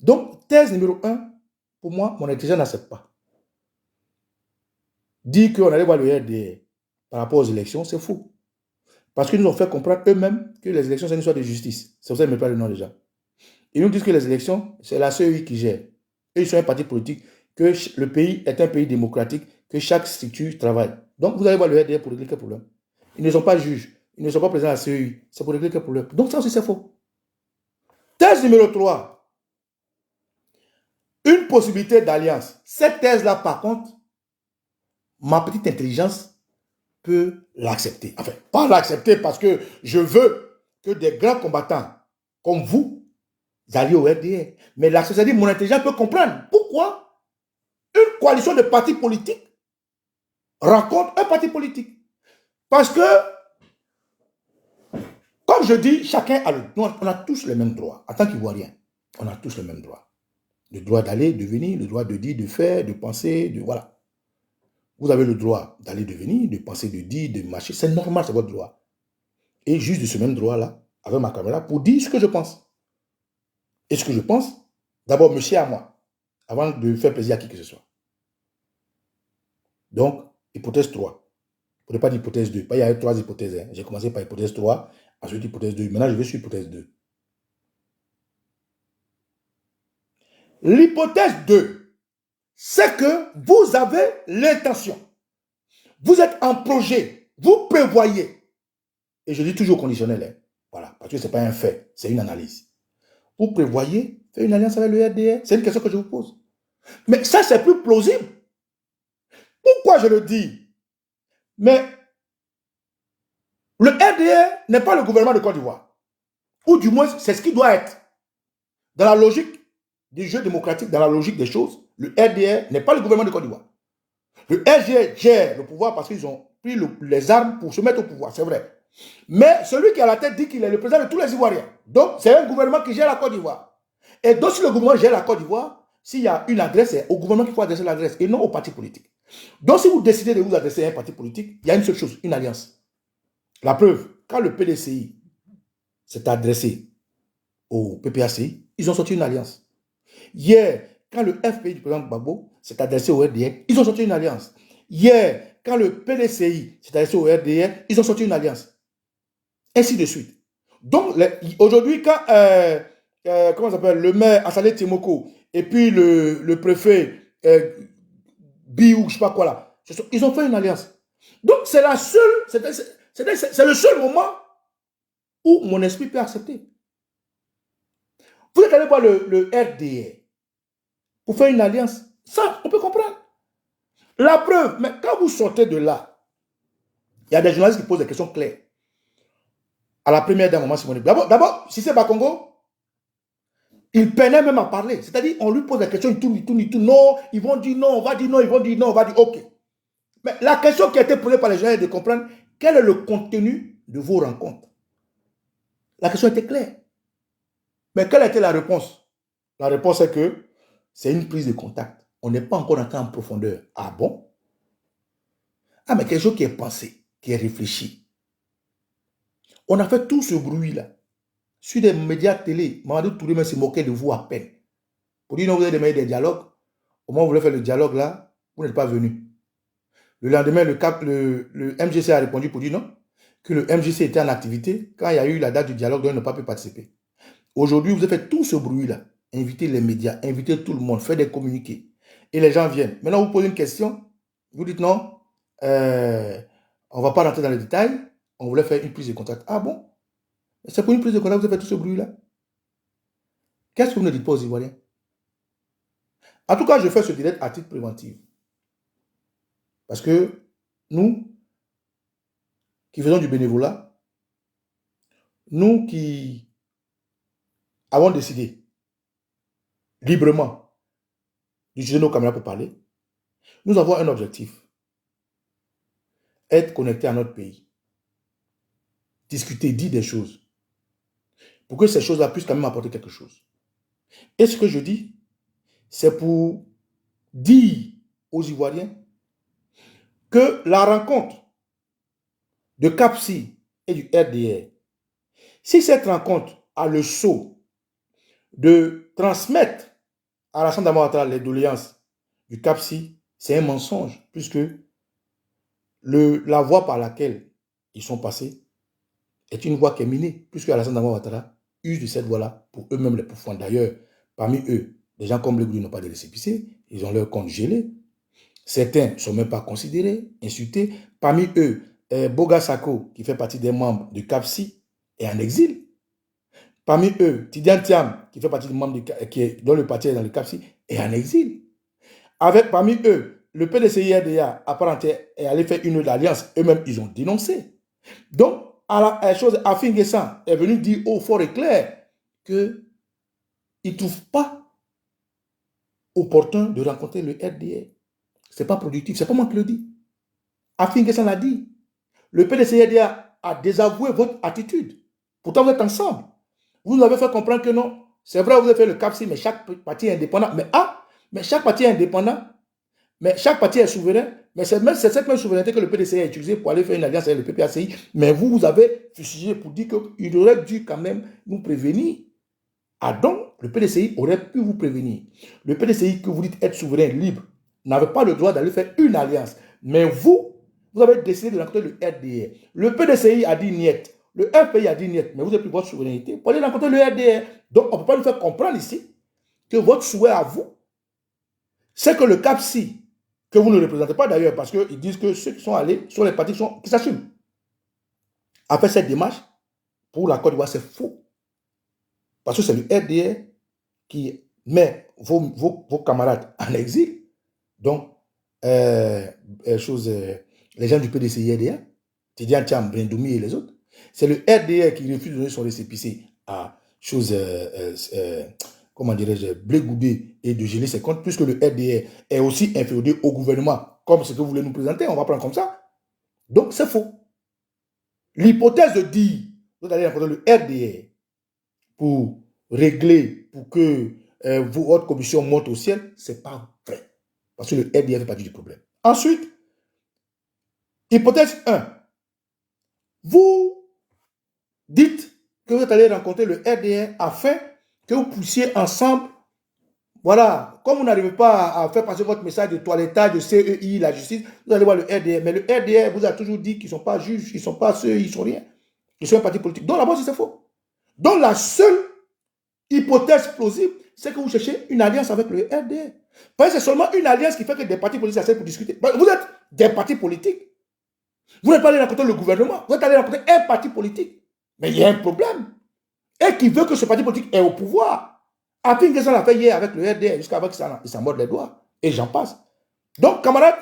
Donc, thèse numéro 1, pour moi, mon intelligence n'accepte pas. Dire qu'on allait voir le RDR par rapport aux élections, c'est faux. Parce qu'ils nous ont fait comprendre eux-mêmes que les élections, c'est une histoire de justice. C'est pour ça qu'ils ne mettent pas le nom déjà. Ils nous disent que les élections, c'est la CEI qui gère. Eux, ils sont un parti politique, que le pays est un pays démocratique, que chaque structure travaille. Donc, vous allez voir le RDR pour régler quel problème. Ils ne sont pas juges. Ils ne sont pas présents à la CEI. C'est pour régler quel problème. Donc, ça aussi, c'est faux. Thèse numéro 3. Une possibilité d'alliance. Cette thèse-là, par contre, ma petite intelligence peut l'accepter. Enfin, pas l'accepter parce que je veux que des grands combattants comme vous alliez au RDR. Mais la société, mon intelligence peut comprendre pourquoi une coalition de partis politiques rencontre un parti politique. Parce que, comme je dis, chacun a on a tous les mêmes droits. En tant qu'Ivoirien, on a tous les mêmes droits. Le droit d'aller, de venir, le droit de dire, de faire, de penser, de voilà. Vous avez le droit d'aller, de venir, de penser, de dire, de marcher. C'est normal, c'est votre droit. Et juste de ce même droit-là, avec ma caméra, pour dire ce que je pense. Et ce que je pense, d'abord, me chier à moi, avant de faire plaisir à qui que ce soit. Donc, hypothèse 3. Pour ne pas dire hypothèse 2. Il y a 3 hypothèses. Hein. J'ai commencé par hypothèse 3, ensuite hypothèse 2. Maintenant, je vais sur hypothèse 2. L'hypothèse 2, c'est que vous avez l'intention. Vous êtes en projet. Vous prévoyez. Et je dis toujours conditionnel. Hein. Voilà. Parce que ce n'est pas un fait. C'est une analyse. Vous prévoyez faire une alliance avec le RDR. C'est une question que je vous pose. Mais ça, c'est plus plausible. Pourquoi je le dis? Mais le RDR n'est pas le gouvernement de Côte d'Ivoire. Ou du moins, c'est ce qui doit être. Dans la logique du jeu démocratique, dans la logique des choses, le RDR n'est pas le gouvernement de Côte d'Ivoire. Le RDR gère le pouvoir parce qu'ils ont pris les armes pour se mettre au pouvoir, c'est vrai. Mais celui qui est à la tête dit qu'il est le président de tous les Ivoiriens. Donc, c'est un gouvernement qui gère la Côte d'Ivoire. Et donc, si le gouvernement gère la Côte d'Ivoire, s'il y a une adresse, c'est au gouvernement qu'il faut adresser l'adresse et non au parti politique. Donc, si vous décidez de vous adresser à un parti politique, il y a une seule chose, une alliance. La preuve, quand le PDCI s'est adressé au PPACI, ils ont sorti une alliance. Hier, quand le FPI du président Gbagbo s'est adressé au RDR, ils ont sorti une alliance. Hier, quand le PDCI s'est adressé au RDR, ils ont sorti une alliance. Ainsi de suite. Donc, aujourd'hui, quand comment ça s'appelle, le maire Assalé Timoko et puis le préfet Bi ou je ne sais pas quoi là, ils ont fait une alliance. Donc, c'est la seule, c'est le seul moment où mon esprit peut accepter. Vous êtes allé voir le RDR pour faire une alliance. Ça, on peut comprendre. La preuve, mais quand vous sortez de là, il y a des journalistes qui posent des questions claires. À la première dame, Maman Simone. D'abord, si c'est Bakongo, il peinait même à parler. C'est-à-dire, on lui pose des questions, il tourne. Non, ils vont dire non, on va dire non, ils vont dire non, on va dire ok. Mais la question qui a été posée par les journalistes est de comprendre quel est le contenu de vos rencontres. La question était claire. Mais quelle était la réponse? La réponse est que c'est une prise de contact. On n'est pas encore entré en profondeur. Ah bon? Ah, mais quelque chose qui est pensé, qui est réfléchi. On a fait tout ce bruit-là. Sur des médias télé, Mamadou Touré se moquait de vous à peine. Pour dire non, vous avez demandé des dialogues. Au moment où vous voulez faire le dialogue là, vous n'êtes pas venu. Le lendemain, le MGC a répondu pour dire non, que le MGC était en activité quand il y a eu la date du dialogue, donc il n'a pas pu participer. Aujourd'hui, vous avez fait tout ce bruit-là. Invitez les médias, invitez tout le monde, faites des communiqués. Et les gens viennent. Maintenant, vous posez une question, vous dites non, on ne va pas rentrer dans les détails, on voulait faire une prise de contact. Ah bon? C'est pour une prise de contact que vous avez fait tout ce bruit-là? Qu'est-ce que vous ne dites pas aux Ivoiriens? En tout cas, je fais ce direct à titre préventif. Parce que nous, qui faisons du bénévolat, nous qui avons décidé librement d'utiliser nos caméras pour parler, nous avons un objectif. Être connectés à notre pays. Discuter, dire des choses. Pour que ces choses-là puissent quand même apporter quelque chose. Et ce que je dis, c'est pour dire aux Ivoiriens que la rencontre de CAPSI et du RDR, si cette rencontre a le sceau de transmettre à l'Assemblée d'Amérique les doléances du CAPSI, c'est un mensonge, puisque la voie par laquelle ils sont passés est une voie qui est minée, puisque Alassane Dramane Ouattara use de cette voie-là pour eux-mêmes les pourfendre. D'ailleurs, parmi eux, des gens comme Legouli n'ont pas de récépissé, ils ont leur compte gelé. Certains ne sont même pas considérés, insultés. Parmi eux, Boga Sako, qui fait partie des membres du CAPSI, est en exil. Parmi eux, Tidiane Thiam, qui fait partie des membres dont le parti est dans le CAPSI, est en exil. Parmi eux, le PDCI-RDA, à part entière, est allé faire une autre alliance. Eux-mêmes, ils ont dénoncé. Donc, Afin Guessan est venu dire haut, fort et clair qu'il ne trouve pas opportun de rencontrer le RDR. Ce n'est pas productif, ce n'est pas moi qui le dis. Afin Guessan l'a dit. Le PDCI-RDA a désavoué votre attitude. Pourtant, vous êtes ensemble. Vous nous avez fait comprendre que non. C'est vrai, vous avez fait le CAPSI, mais chaque parti est indépendant. Mais chaque parti est indépendant. Mais chaque parti est souverain. Mais c'est cette même souveraineté que le PDCI a utilisée pour aller faire une alliance avec le PPACI. Mais vous avez fusillé pour dire qu'il aurait dû quand même nous prévenir. Ah donc, le PDCI aurait pu vous prévenir. Le PDCI que vous dites être souverain, libre, n'avait pas le droit d'aller faire une alliance. Mais vous avez décidé de rencontrer le RDR. Le PDCI a dit niet. Le FPI a dit niet. Mais vous avez pris votre souveraineté pour aller rencontrer le RDR. Donc, on ne peut pas nous faire comprendre ici que votre souhait à vous, c'est que le CAPSI, que vous ne représentez pas d'ailleurs, parce qu'ils disent que ceux qui sont allés sont les partis qui s'assument. A fait cette démarche, pour la Côte d'Ivoire, c'est faux. Parce que c'est le RDR qui met vos camarades en exil. Donc, les gens du PDCI-RDA, Tidiane Thiam, Brindoumi et les autres, c'est le RDR qui refuse de donner son récépissé à chose, comment dirais-je, blégouder et de geler ses comptes, puisque le RDR est aussi inféodé au gouvernement, comme ce que vous voulez nous présenter, on va prendre comme ça. Donc, c'est faux. L'hypothèse de dire, vous allez rencontrer le RDR pour régler, pour que votre commission monte au ciel, ce n'est pas vrai. Parce que le RDR fait partie du problème. Ensuite, hypothèse 1. Vous dites que vous allez rencontrer le RDR afin que vous puissiez ensemble, voilà, comme vous n'arrivez pas à faire passer votre message de toilettage, de CEI, la justice, vous allez voir le RDR. Mais le RDR vous a toujours dit qu'ils ne sont pas juges, ils ne sont pas CEI, ils ne sont rien. Ils sont un parti politique. Donc là-bas, c'est faux. Donc la seule hypothèse plausible, c'est que vous cherchez une alliance avec le RDR. Parce que c'est seulement une alliance qui fait que des partis politiques s'asseyent pour discuter. Vous êtes des partis politiques. Vous n'êtes pas allé rencontrer le gouvernement, vous êtes allé rencontrer un parti politique. Mais il y a un problème. Et qui veut que ce parti politique est au pouvoir. Afin que ça l'a fait hier avec le RDR, jusqu'à ce qu'il s'en morde les doigts. Et j'en passe. Donc, camarades,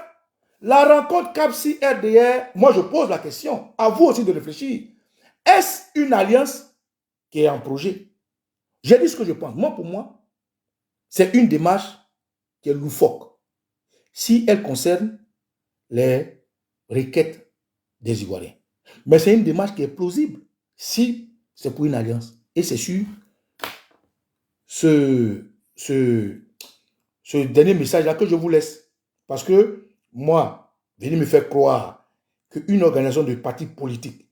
la rencontre CAPSI-RDR, moi je pose la question, à vous aussi de réfléchir. Est-ce une alliance qui est en projet? J'ai dit ce que je pense. Moi, pour moi, c'est une démarche qui est loufoque. Si elle concerne les requêtes des Ivoiriens. Mais c'est une démarche qui est plausible si c'est pour une alliance. Et c'est sur ce dernier message-là que je vous laisse. Parce que moi, venez me faire croire qu'une organisation de partis politiques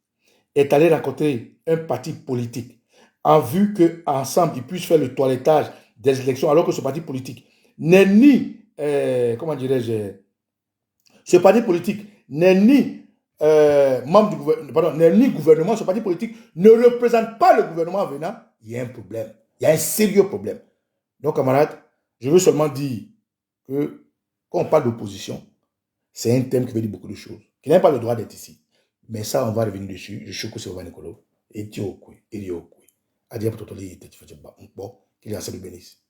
est allée rencontrer un parti politique en vue qu'ensemble, ils puissent faire le toilettage des élections, alors que ce parti politique n'est ni, comment dirais-je, ce parti politique n'est ni membre du gouvernement, pardon, n'est ni gouvernement, ce parti politique ne représente pas le gouvernement venant, il y a un problème. Il y a un sérieux problème. Donc, camarades, je veux seulement dire que quand on parle d'opposition, c'est un thème qui veut dire beaucoup de choses, qui n'a pas le droit d'être ici. Mais ça, on va revenir dessus. Je suis que Nicolo. Et Dieu, et Dieu, Adieu pour tout le monde. Bon, qu'il y a ça le bénisse.